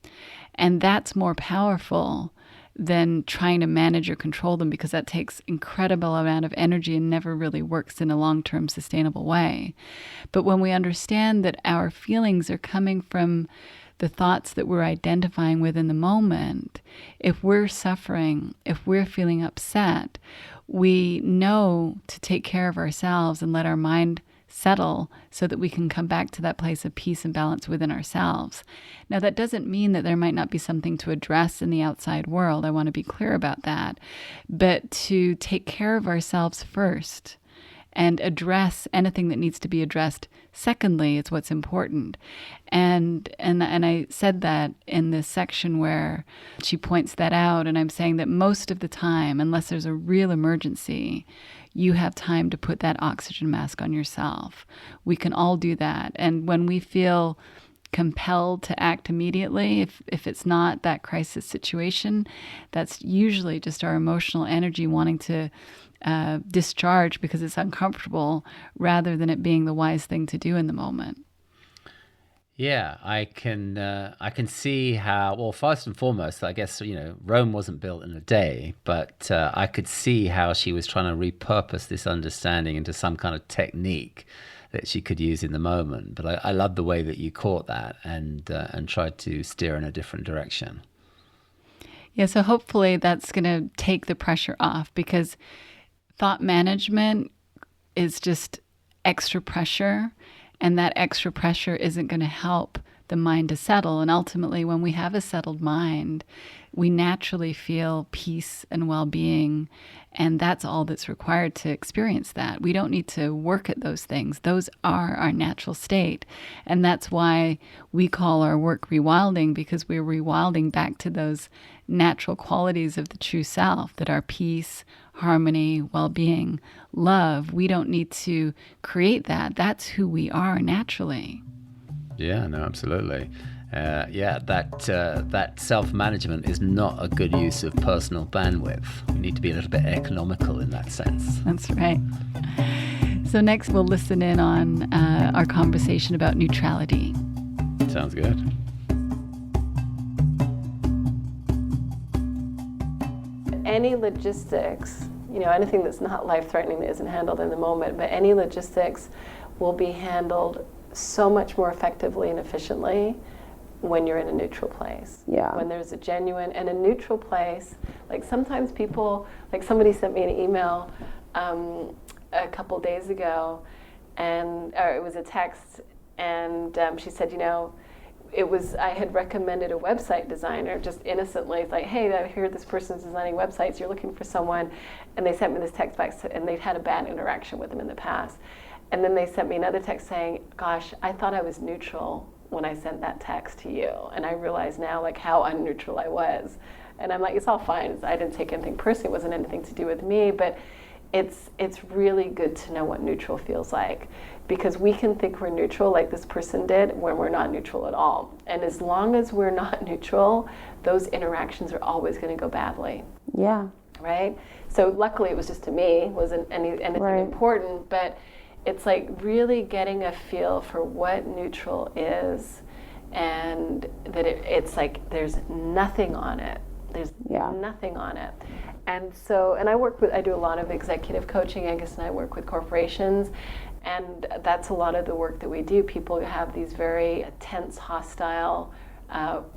[SPEAKER 2] And that's more powerful than trying to manage or control them, because that takes incredible amount of energy and never really works in a long-term sustainable way. But when we understand that our feelings are coming from the thoughts that we're identifying with in the moment, if we're suffering, if we're feeling upset, we know to take care of ourselves and let our mind settle so that we can come back to that place of peace and balance within ourselves. Now, that doesn't mean that there might not be something to address in the outside world. I want to be clear about that. But to take care of ourselves first and address anything that needs to be addressed secondly is what's important. And I said that in this section where she points that out, and I'm saying that most of the time, unless there's a real emergency, you have time to put that oxygen mask on yourself. We can all do that. And when we feel compelled to act immediately, if it's not that crisis situation, that's usually just our emotional energy wanting to discharge because it's uncomfortable, rather than it being the wise thing to do in the moment.
[SPEAKER 1] Yeah, I can see how, well, first and foremost, I guess, Rome wasn't built in a day, but I could see how she was trying to repurpose this understanding into some kind of technique that she could use in the moment. But I love the way that you caught that and tried to steer in a different direction.
[SPEAKER 2] Yeah, so hopefully that's going to take the pressure off, because thought management is just extra pressure. And that extra pressure isn't going to help the mind to settle. And ultimately, when we have a settled mind, we naturally feel peace and well-being. And that's all that's required to experience that. We don't need to work at those things. Those are our natural state. And that's why we call our work rewilding, because we're rewilding back to those natural qualities of the true self that are peace, harmony, well-being, love. We don't need to create that. That's who we are naturally.
[SPEAKER 1] Yeah, no, absolutely. That self-management is not a good use of personal bandwidth. We need to be a little bit economical in that sense.
[SPEAKER 2] That's right. So next we'll listen in on our conversation about neutrality.
[SPEAKER 1] Sounds good.
[SPEAKER 5] Any logistics, anything that's not life-threatening that isn't handled in the moment, but any logistics will be handled so much more effectively and efficiently when you're in a neutral place.
[SPEAKER 3] Yeah.
[SPEAKER 5] When there's a genuine and a neutral place. Like sometimes people, like somebody sent me an email a couple days ago, or it was a text, and she said, I had recommended a website designer just innocently. It's like, hey, I hear this person's designing websites. You're looking for someone. And they sent me this text back, and they'd had a bad interaction with them in the past. And then they sent me another text saying, gosh, I thought I was neutral when I sent that text to you. And I realize now, like, how unneutral I was. And I'm like, it's all fine. I didn't take anything personally. It wasn't anything to do with me. But it's really good to know what neutral feels like, because we can think we're neutral like this person did when we're not neutral at all. And as long as we're not neutral, those interactions are always going to go badly.
[SPEAKER 3] Yeah.
[SPEAKER 5] Right? So luckily it was just to me, wasn't anything
[SPEAKER 3] Right.
[SPEAKER 5] important, but it's like really getting a feel for what neutral is, and that it's like there's nothing on it. There's nothing on it. And so, and I do a lot of executive coaching. Angus and I work with corporations, and that's a lot of the work that we do. People have these very tense, hostile,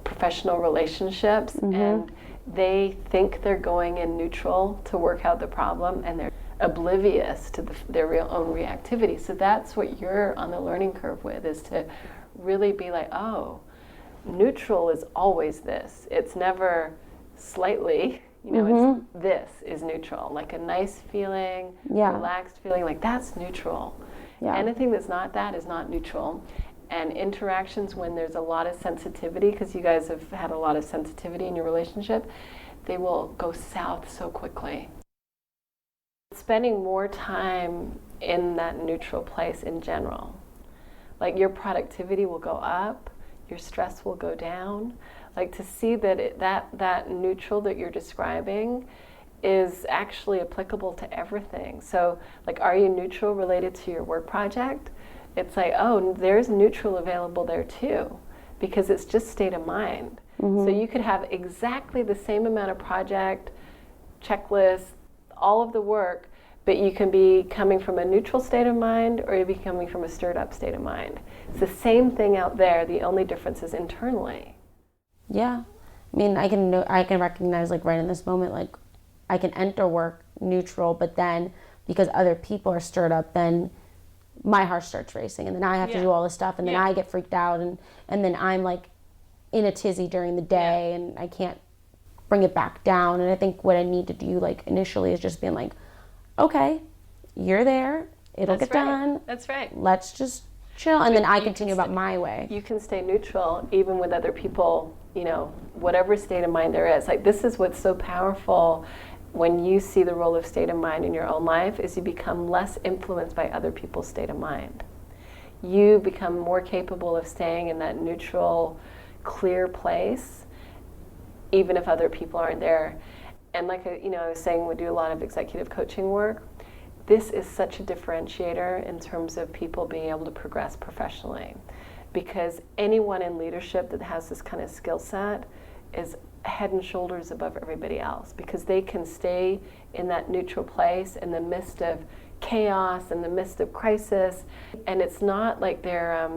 [SPEAKER 5] professional relationships, and they think they're going in neutral to work out the problem, and they're oblivious to their own reactivity. So that's what you're on the learning curve with, is to really be like, oh, neutral is always this. It's never slightly, it's this is neutral. Like a nice feeling, relaxed feeling, like that's neutral. Yeah. Anything that's not that is not neutral. And interactions when there's a lot of sensitivity, because you guys have had a lot of sensitivity in your relationship, they will go south so quickly. Spending more time in that neutral place in general. Like your productivity will go up, your stress will go down. Like to see that that neutral that you're describing is actually applicable to everything. So like, are you neutral related to your work project? It's like, oh, there's neutral available there too, because it's just state of mind. So you could have exactly the same amount of project, checklist, all of the work, but you can be coming from a neutral state of mind or you'll be coming from a stirred up state of mind. It's the same thing out there, the only difference is internally.
[SPEAKER 6] Yeah. I mean, I can recognize like right in this moment, like I can enter work neutral, but then because other people are stirred up, then my heart starts racing and then I have to do all this stuff and then I get freaked out and then I'm like in a tizzy during the day and I can't bring it back down. And I think what I need to do like initially is just being like, okay, you're there, it'll get done.
[SPEAKER 5] That's right.
[SPEAKER 6] Let's just chill, and then I continue about my way.
[SPEAKER 5] You can stay neutral even with other people, you know, whatever state of mind there is. Like this is what's so powerful when you see the role of state of mind in your own life is you become less influenced by other people's state of mind. You become more capable of staying in that neutral, clear place, even if other people aren't there. And like, you know, I was saying, we do a lot of executive coaching work. This is such a differentiator in terms of people being able to progress professionally, because anyone in leadership that has this kind of skill set is head and shoulders above everybody else, because they can stay in that neutral place in the midst of chaos, in the midst of crisis, and it's not like they're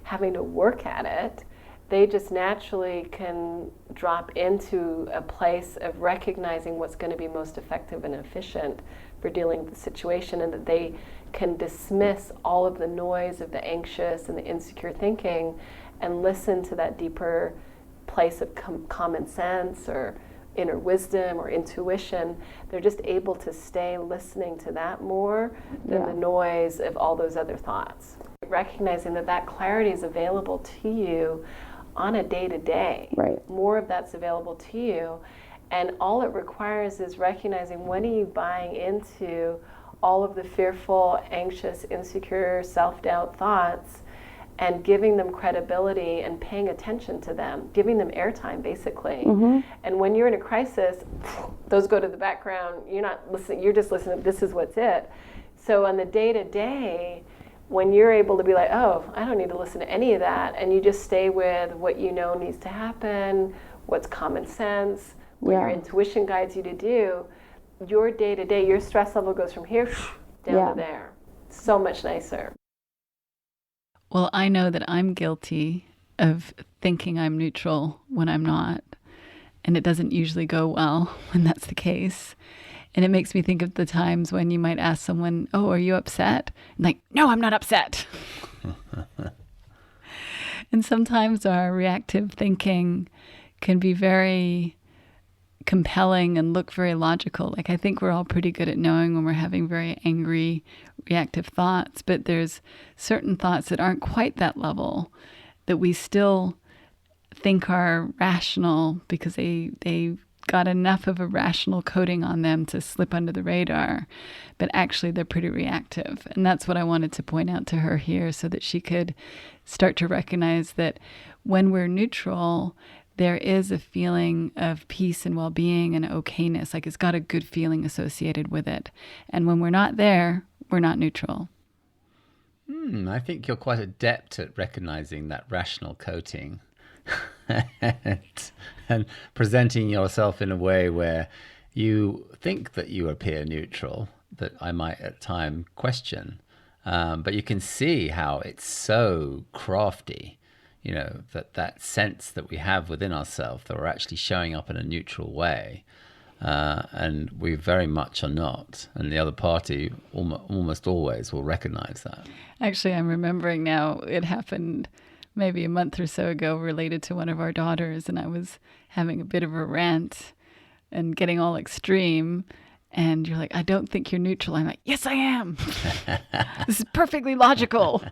[SPEAKER 5] having to work at it. They just naturally can drop into a place of recognizing what's going to be most effective and efficient for dealing with the situation, and that they can dismiss all of the noise of the anxious and the insecure thinking and listen to that deeper place of common sense or inner wisdom or intuition. They're just able to stay listening to that more than the noise of all those other thoughts. Recognizing that that clarity is available to you on a day-to-day.
[SPEAKER 6] Right.
[SPEAKER 5] More of that's available to you, and all it requires is recognizing when are you buying into all of the fearful, anxious, insecure, self-doubt thoughts, and giving them credibility and paying attention to them, giving them airtime basically. And when you're in a crisis, those go to the background. You're not listening, you're just listening, this is what's it. So on the day-to-day, when you're able to be like, oh, I don't need to listen to any of that, and you just stay with what you know needs to happen, what's common sense, what your intuition guides you to do, your day-to-day, your stress level goes from here down to there. So much nicer.
[SPEAKER 2] Well, I know that I'm guilty of thinking I'm neutral when I'm not, and it doesn't usually go well when that's the case. And it makes me think of the times when you might ask someone, oh, are you upset? And like, no, I'm not upset. And sometimes our reactive thinking can be very compelling and look very logical. Like I think we're all pretty good at knowing when we're having very angry, reactive thoughts, but there's certain thoughts that aren't quite that level that we still think are rational because they got enough of a rational coating on them to slip under the radar, but actually they're pretty reactive. And that's what I wanted to point out to her here so that she could start to recognize that when we're neutral, there is a feeling of peace and well-being and okayness, like it's got a good feeling associated with it. And when we're not there, we're not neutral.
[SPEAKER 1] I think you're quite adept at recognizing that rational coating and presenting yourself in a way where you think that you appear neutral, that I might at time question. But you can see how it's so crafty, you know, that sense that we have within ourselves that we're actually showing up in a neutral way. And we very much are not. And the other party almost always will recognize that.
[SPEAKER 2] Actually, I'm remembering now, it happened maybe a month or so ago related to one of our daughters, and I was having a bit of a rant and getting all extreme. And you're like, I don't think you're neutral. I'm like, yes, I am. This is perfectly logical.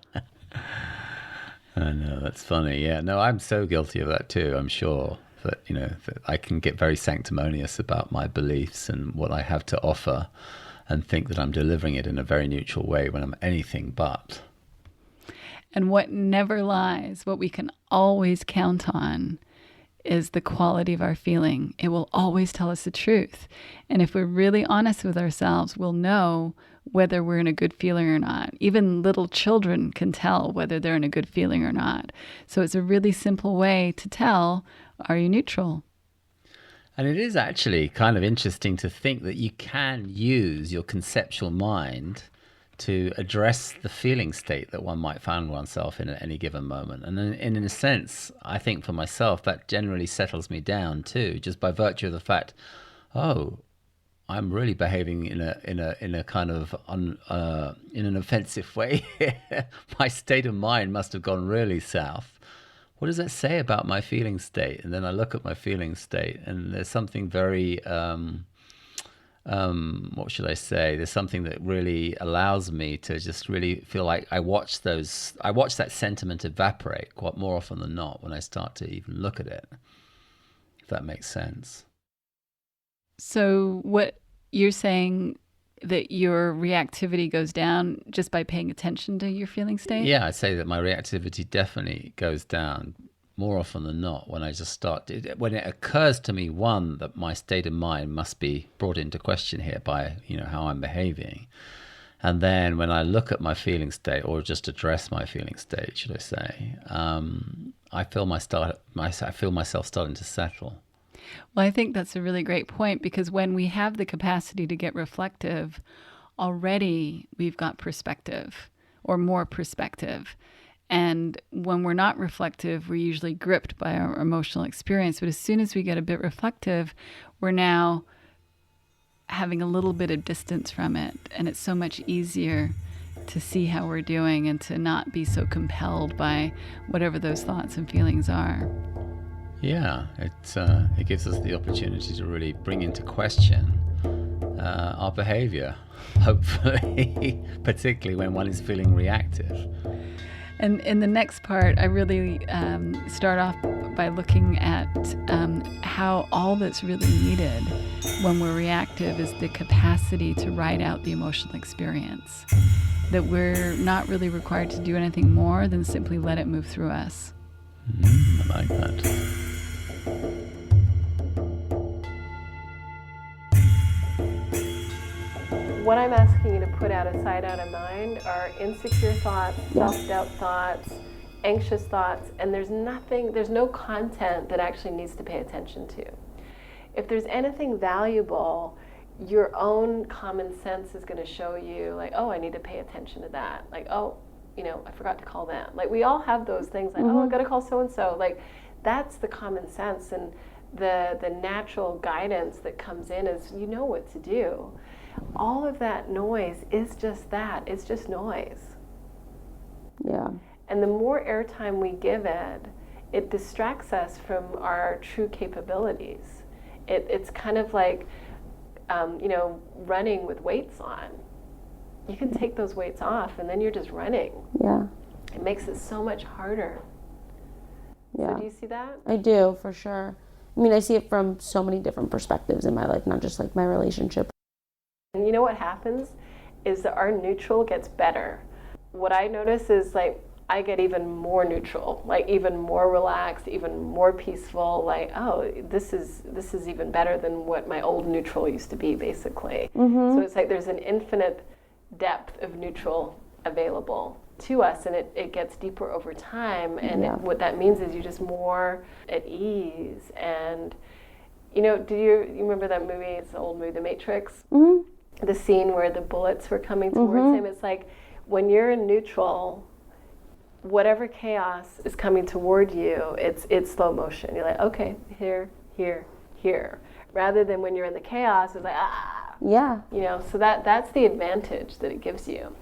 [SPEAKER 1] I know, that's funny. Yeah, no, I'm so guilty of that too. I'm sure that, you know, that I can get very sanctimonious about my beliefs and what I have to offer. and think that I'm delivering it in a very neutral way when I'm anything but.
[SPEAKER 2] And what never lies, what we can always count on, is the quality of our feeling. It will always tell us the truth. And if we're really honest with ourselves, we'll know whether we're in a good feeling or not. Even little children can tell whether they're in a good feeling or not. So it's a really simple way to tell, are you neutral?
[SPEAKER 1] And it is actually kind of interesting to think that you can use your conceptual mind to address the feeling state that one might find oneself in at any given moment. And in a sense, I think for myself, that generally settles me down too, just by virtue of the fact, oh, I'm really behaving in a kind of in an offensive way. My state of mind must have gone really south. What does that say about my feeling state? And then I look at my feeling state, and there's something very what should I say? There's something that really allows me to just really feel like I watch that sentiment evaporate quite more often than not when I start to even look at it, if that makes sense.
[SPEAKER 2] So what you're saying, that your reactivity goes down just by paying attention to your feeling state?
[SPEAKER 1] Yeah, I'd say that my reactivity definitely goes down more often than not when I just when it occurs to me, one, that my state of mind must be brought into question here by, how I'm behaving. And then when I look at my feeling state, or just address my feeling state, should I say, I feel myself starting to settle.
[SPEAKER 2] Well, I think that's a really great point, because when we have the capacity to get reflective, already we've got perspective, or more perspective. And when we're not reflective, we're usually gripped by our emotional experience. But as soon as we get a bit reflective, we're now having a little bit of distance from it. And it's so much easier to see how we're doing and to not be so compelled by whatever those thoughts and feelings are.
[SPEAKER 1] Yeah, it gives us the opportunity to really bring into question our behavior, hopefully, particularly when one is feeling reactive.
[SPEAKER 2] And in the next part, I really start off by looking at how all that's really needed when we're reactive is the capacity to ride out the emotional experience. That we're not really required to do anything more than simply let it move through us.
[SPEAKER 1] I like that.
[SPEAKER 5] What I'm asking you to put out of sight, out of mind are insecure thoughts, self-doubt thoughts, anxious thoughts, and there's no content that actually needs to pay attention to. If there's anything valuable, your own common sense is going to show you, like, oh, I need to pay attention to that. Like, oh, I forgot to call them. Like, we all have those things, like, oh, I got to call so-and-so. Like, that's the common sense, and the natural guidance that comes in is you know what to do. All of that noise is just that. It's just noise.
[SPEAKER 6] Yeah.
[SPEAKER 5] And the more airtime we give it, it distracts us from our true capabilities. It's kind of like, running with weights on. You can take those weights off and then you're just running.
[SPEAKER 6] Yeah.
[SPEAKER 5] It makes it so much harder.
[SPEAKER 6] Yeah.
[SPEAKER 5] So do you see that?
[SPEAKER 6] I do, for sure. I mean, I see it from so many different perspectives in my life, not just like my relationship.
[SPEAKER 5] And you know what happens is that our neutral gets better. What I notice is, like, I get even more neutral, like even more relaxed, even more peaceful, like, oh, this is even better than what my old neutral used to be, basically. Mm-hmm. So it's like there's an infinite depth of neutral available to us, and it gets deeper over time, and what that means is you're just more at ease. And do you remember that movie? It's an old movie, The Matrix. Mm-hmm. The scene where the bullets were coming towards him. It's like when you're in neutral, whatever chaos is coming toward you, it's slow motion. You're like, okay, here, here, here. Rather than when you're in the chaos, it's like, ah.
[SPEAKER 6] Yeah.
[SPEAKER 5] So that's the advantage that it gives you.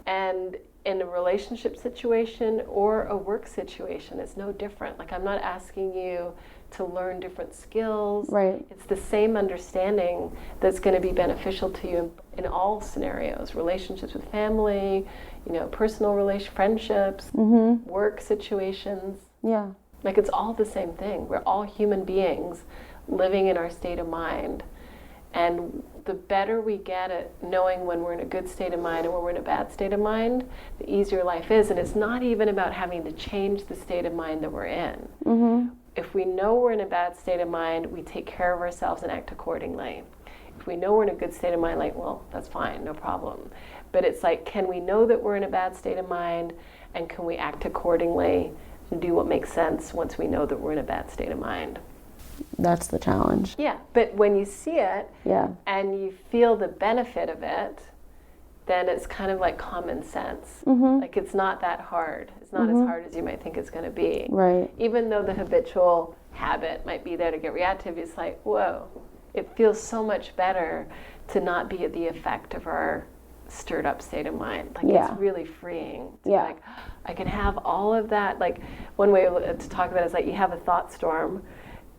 [SPEAKER 5] And in a relationship situation or a work situation, it's no different. Like, I'm not asking you to learn different skills.
[SPEAKER 6] Right.
[SPEAKER 5] It's the same understanding that's going to be beneficial to you in all scenarios: relationships with family, personal friendships, work situations.
[SPEAKER 6] Yeah.
[SPEAKER 5] Like, it's all the same thing. We're all human beings living in our state of mind. And the better we get at knowing when we're in a good state of mind and when we're in a bad state of mind, the easier life is. And it's not even about having to change the state of mind that we're in.
[SPEAKER 6] Mm-hmm.
[SPEAKER 5] If we know we're in a bad state of mind, we take care of ourselves and act accordingly. If we know we're in a good state of mind, like, well, that's fine, no problem. But it's like, can we know that we're in a bad state of mind, and can we act accordingly and do what makes sense once we know that we're in a bad state of mind?
[SPEAKER 6] That's the challenge.
[SPEAKER 5] Yeah, but when you see it and you feel the benefit of it, then it's kind of like common sense.
[SPEAKER 6] Mm-hmm.
[SPEAKER 5] Like, it's not that hard. It's not as hard as you might think it's going to be.
[SPEAKER 6] Right.
[SPEAKER 5] Even though the habitual habit might be there to get reactive, it's like, whoa, it feels so much better to not be at the effect of our stirred up state of mind. Like, it's really freeing to be like, I can have all of that. Like, one way to talk about it is like, you have a thought storm.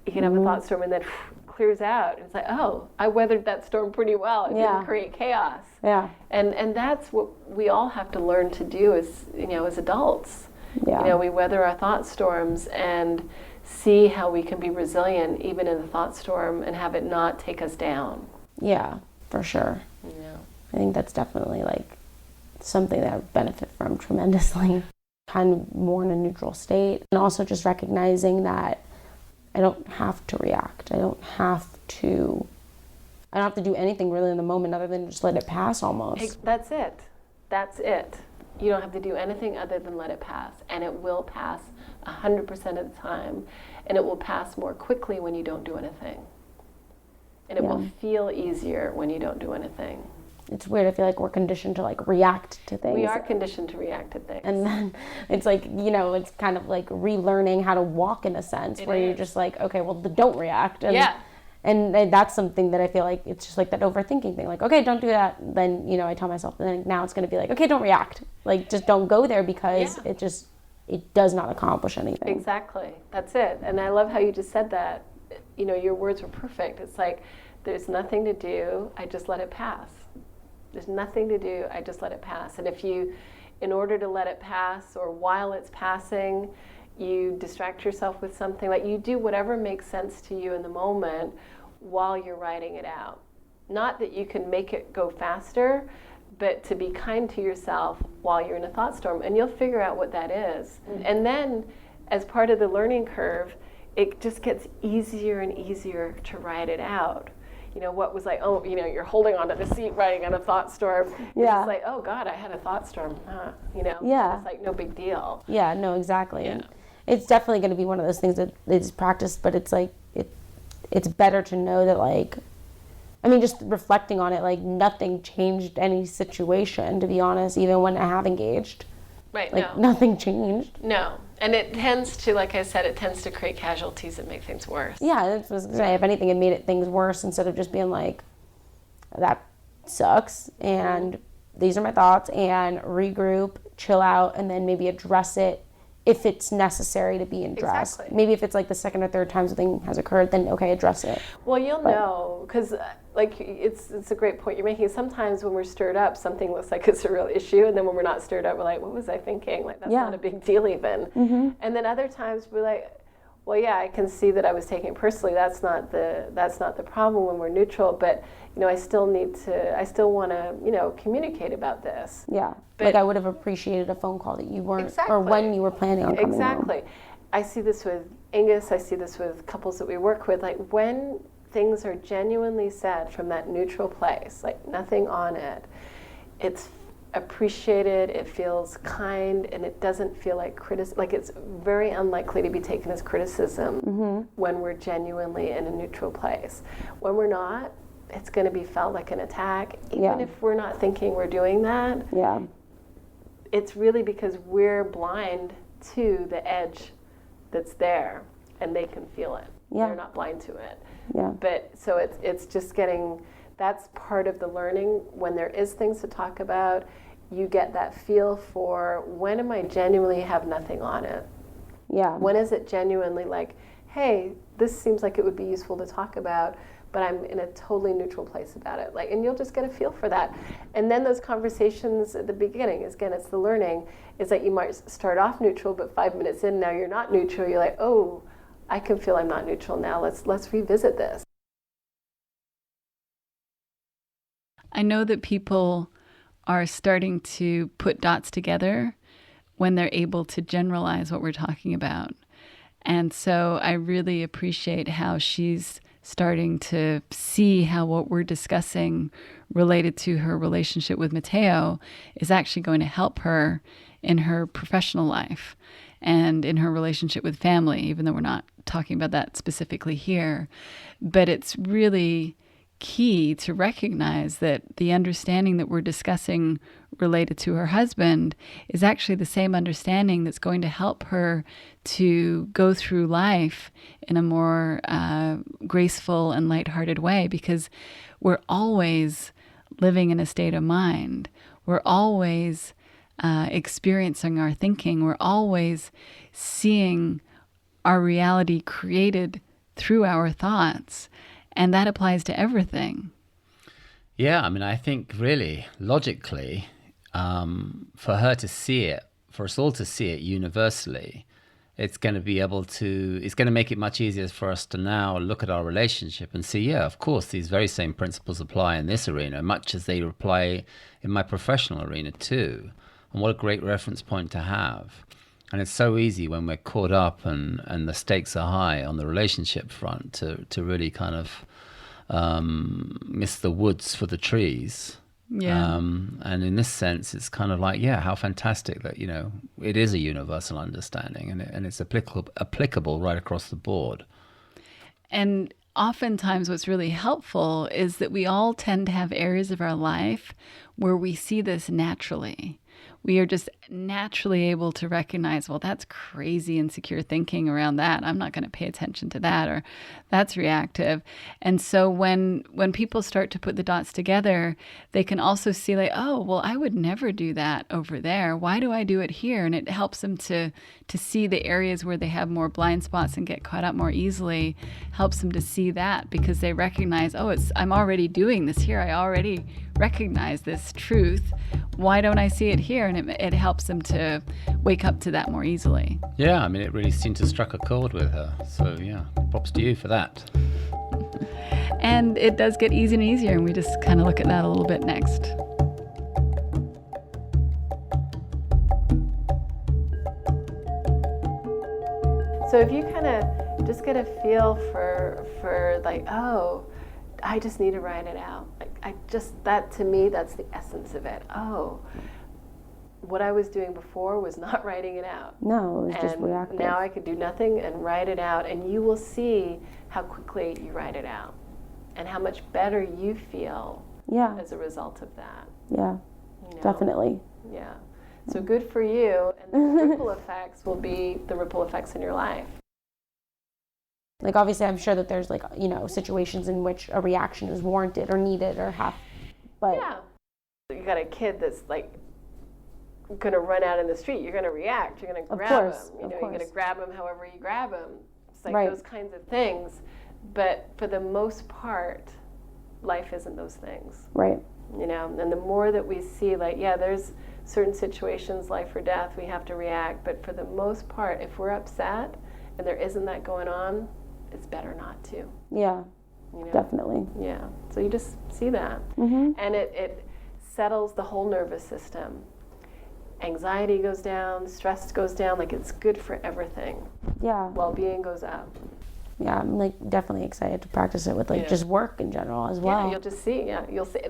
[SPEAKER 5] You can have a thought storm and then clears out. It's like, oh, I weathered that storm pretty well. It didn't create chaos.
[SPEAKER 6] Yeah.
[SPEAKER 5] And that's what we all have to learn to do as, as adults.
[SPEAKER 6] Yeah.
[SPEAKER 5] We weather our thought storms and see how we can be resilient even in the thought storm and have it not take us down.
[SPEAKER 6] Yeah, for sure.
[SPEAKER 5] Yeah.
[SPEAKER 6] I think that's definitely like something that I benefit from tremendously. Kind of more in a neutral state. And also just recognizing that I don't have to react. I don't have to do anything really in the moment other than just let it pass almost.
[SPEAKER 5] That's it. That's it. You don't have to do anything other than let it pass. And it will pass 100% of the time. And it will pass more quickly when you don't do anything. And it will feel easier when you don't do anything.
[SPEAKER 6] It's weird. I feel like we're conditioned to like react to things.
[SPEAKER 5] We are conditioned to react to things.
[SPEAKER 6] And then it's like, it's kind of like relearning how to walk in a sense where you're just like, okay, well, don't react. And, and that's something that I feel like it's just like that overthinking thing. Like, okay, don't do that. Then, I tell myself, then now it's going to be like, okay, don't react. Like, just don't go there because it does not accomplish anything.
[SPEAKER 5] Exactly. That's it. And I love how you just said that. Your words were perfect. It's like, there's nothing to do. I just let it pass. There's nothing to do, I just let it pass. And if you, in order to let it pass, or while it's passing, you distract yourself with something, like you do whatever makes sense to you in the moment while you're writing it out. Not that you can make it go faster, but to be kind to yourself while you're in a thought storm, and you'll figure out what that is. And then, as part of the learning curve, it just gets easier and easier to write it out. What was like, you're holding onto the seat writing on a thought storm. It's like, oh God, I had a thought storm. It's like no big deal.
[SPEAKER 6] Yeah, no, exactly. Yeah. And it's definitely going to be one of those things that is practiced, but it's like, it's better to know that like, just reflecting on it, like nothing changed any situation, to be honest, even when I have engaged.
[SPEAKER 5] Right,
[SPEAKER 6] like nothing changed.
[SPEAKER 5] No. And it tends to, like I said, it tends to create casualties that make things worse.
[SPEAKER 6] Yeah, I was going to say, if anything, it made things worse instead of just being like, that sucks, and these are my thoughts, and regroup, chill out, and then maybe address it if it's necessary to be addressed.
[SPEAKER 5] Exactly.
[SPEAKER 6] Maybe if it's like the second or third time something has occurred, then okay, address it.
[SPEAKER 5] Well, you'll know, because like it's a great point you're making. Sometimes when we're stirred up, something looks like it's a real issue, and then when we're not stirred up, we're like, what was I thinking? Like, that's not a big deal even. Mm-hmm. And then other times we're like, well, yeah, I can see that I was taking it personally. That's not the problem when we're neutral, but I still want to communicate about this.
[SPEAKER 6] Yeah. But like I would have appreciated a phone call that you weren't, or when you were planning on coming home.
[SPEAKER 5] I see this with Angus. I see this with couples that we work with. Like, when things are genuinely said from that neutral place, like nothing on it, it's appreciated, it feels kind, and it doesn't feel like criticism. Like, it's very unlikely to be taken as criticism when we're genuinely in a neutral place. When we're not, it's going to be felt like an attack, even if we're not thinking we're doing that.
[SPEAKER 6] Yeah. It's
[SPEAKER 5] really because we're blind to the edge that's there, and they can feel it.
[SPEAKER 6] Yeah.
[SPEAKER 5] They're not blind to it.
[SPEAKER 6] Yeah.
[SPEAKER 5] But so it's just getting, that's part of the learning. When there is things to talk about, you get that feel for, when am I genuinely have nothing on it?
[SPEAKER 6] Yeah.
[SPEAKER 5] When is it genuinely like, hey, this seems like it would be useful to talk about, but I'm in a totally neutral place about it. Like, and you'll just get a feel for that. And then those conversations at the beginning, again, it's the learning, is that you might start off neutral, but 5 minutes in, now you're not neutral. You're like, oh, I can feel I'm not neutral now. Let's revisit this.
[SPEAKER 2] I know that people are starting to put dots together when they're able to generalize what we're talking about. And so I really appreciate how she's starting to see how what we're discussing related to her relationship with Matteo is actually going to help her in her professional life and in her relationship with family, even though we're not talking about that specifically here. But it's really key to recognize that the understanding that we're discussing related to her husband is actually the same understanding that's going to help her to go through life in a more graceful and lighthearted way, because we're always living in a state of mind. We're always experiencing our thinking. We're always seeing our reality created through our thoughts. And that applies to everything.
[SPEAKER 1] Yeah, I mean, I think really, logically, for her to see it, for us all to see it universally, it's going to make it much easier for us to now look at our relationship and see, yeah, of course, these very same principles apply in this arena, much as they apply in my professional arena too. And what a great reference point to have. And it's so easy when we're caught up and the stakes are high on the relationship front to really kind of miss the woods for the trees.
[SPEAKER 2] Yeah.
[SPEAKER 1] And in this sense, it's kind of like, yeah, how fantastic that, it is a universal understanding and it's applicable right across the board.
[SPEAKER 2] And oftentimes what's really helpful is that we all tend to have areas of our life where we see this naturally. We are just naturally able to recognize, well, that's crazy insecure thinking around that. I'm not going to pay attention to that, or that's reactive. And so when people start to put the dots together, they can also see like, oh, well, I would never do that over there. Why do I do it here? And it helps them to see the areas where they have more blind spots and get caught up more easily, helps them to see that because they recognize, oh, I'm already doing this here. I already recognize this truth. Why don't I see it here? And it helps them to wake up to that more easily.
[SPEAKER 1] Yeah, I mean, it really seemed to struck a chord with her. So yeah, props to you for that.
[SPEAKER 2] And it does get easier and easier, and we just kind of look at that a little bit next.
[SPEAKER 5] So if you kind of just get a feel for like, oh, I just need to write it out. That to me, that's the essence of it. Oh, what I was doing before was not writing it out.
[SPEAKER 6] No, it was just reactive.
[SPEAKER 5] Now I could do nothing and write it out, and you will see how quickly you write it out and how much better you feel as a result of that.
[SPEAKER 6] Yeah, definitely.
[SPEAKER 5] Yeah. So good for you, and the ripple effects will be the ripple effects in your life.
[SPEAKER 6] Like, obviously, I'm sure that there's, like, situations in which a reaction is warranted or needed or but...
[SPEAKER 5] Yeah. You got a kid that's, like, going to run out in the street. You're going to react. You're going to grab him. You're going to grab him however you grab him. It's like those kinds of things. But for the most part, life isn't those things.
[SPEAKER 6] Right.
[SPEAKER 5] And the more that we see, like, yeah, there's certain situations, life or death, we have to react. But for the most part, if we're upset and there isn't that going on, it's better not to.
[SPEAKER 6] Yeah, definitely.
[SPEAKER 5] Yeah, so you just see that. Mm-hmm. And it settles the whole nervous system. Anxiety goes down, stress goes down, like it's good for everything. Yeah. Well-being goes up.
[SPEAKER 6] Yeah, I'm like definitely excited to practice it with just work in general as well.
[SPEAKER 5] Yeah, you'll just see, you'll see.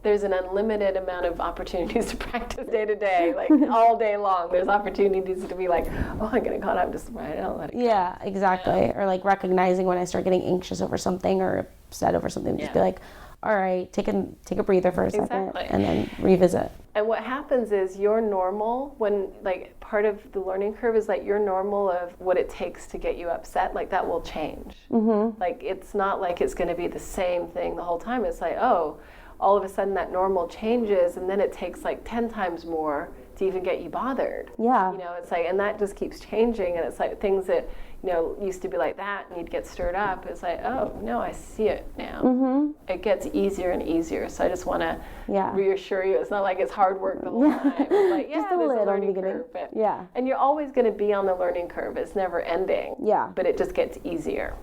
[SPEAKER 5] There's an unlimited amount of opportunities to practice day to day, like all day long. There's opportunities to be like, oh, I'm getting caught up, just write it out, let it go.
[SPEAKER 6] Yeah, exactly. Yeah. Or like recognizing when I start getting anxious over something or upset over something, just be like, all right, take a breather for a second and then revisit.
[SPEAKER 5] And what happens is your normal, when like part of the learning curve is like your normal of what it takes to get you upset, like that will change. Mm-hmm. Like it's not like it's going to be the same thing the whole time. It's like, oh, all of a sudden that normal changes and then it takes like 10 times more to even get you bothered.
[SPEAKER 6] Yeah.
[SPEAKER 5] It's like, and that just keeps changing, and it's like things that, used to be like that and you'd get stirred up. It's like, oh, no, I see it now. Mm-hmm. It gets easier and easier. So I just want to reassure you, it's not like it's hard work the whole time. It's like,
[SPEAKER 6] just
[SPEAKER 5] there's a learning curve. But, and you're always going to be on the learning curve. It's never ending.
[SPEAKER 6] Yeah.
[SPEAKER 5] But it just gets easier.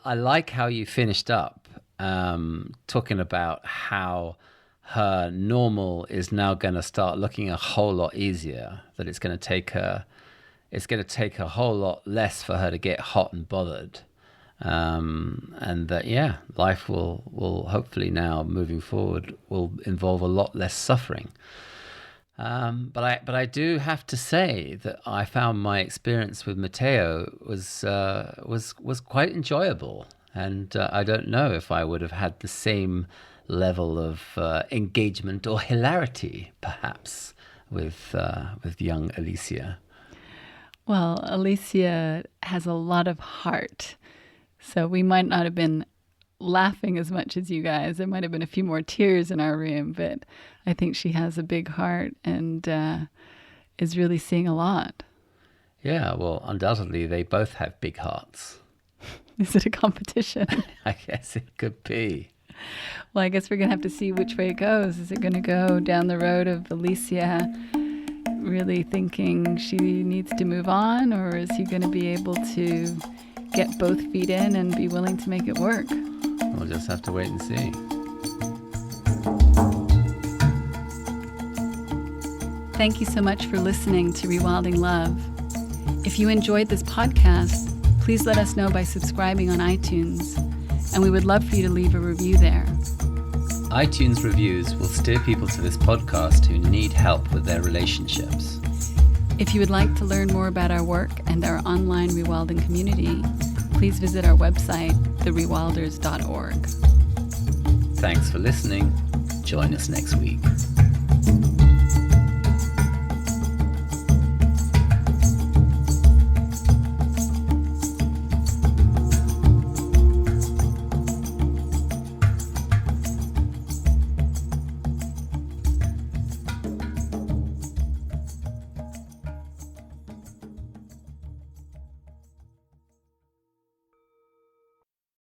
[SPEAKER 1] I like how you finished up talking about how her normal is now going to start looking a whole lot easier, that it's going to take a whole lot less for her to get hot and bothered. And that, life will hopefully now moving forward will involve a lot less suffering. But I do have to say that I found my experience with Matteo was quite enjoyable, and I don't know if I would have had the same level of engagement or hilarity, perhaps, with young Alicia.
[SPEAKER 2] Well, Alicia has a lot of heart, so we might not have been laughing as much as you guys. There might have been a few more tears in our room, but I think she has a big heart and is really seeing a lot.
[SPEAKER 1] Yeah, well, undoubtedly they both have big hearts.
[SPEAKER 2] Is it a competition?
[SPEAKER 1] I guess it could be.
[SPEAKER 2] Well, I guess we're going to have to see which way it goes. Is it going to go down the road of Alicia really thinking she needs to move on, or is he going to be able to get both feet in and be willing to make it work?
[SPEAKER 1] We'll just have to wait and see.
[SPEAKER 2] Thank you so much for listening to Rewilding Love. If you enjoyed this podcast, please let us know by subscribing on iTunes, and we would love for you to leave a review there.
[SPEAKER 1] iTunes reviews will steer people to this podcast who need help with their relationships.
[SPEAKER 2] If you would like to learn more about our work and our online rewilding community, please visit our website, therewilders.org.
[SPEAKER 1] Thanks for listening. Join us next week.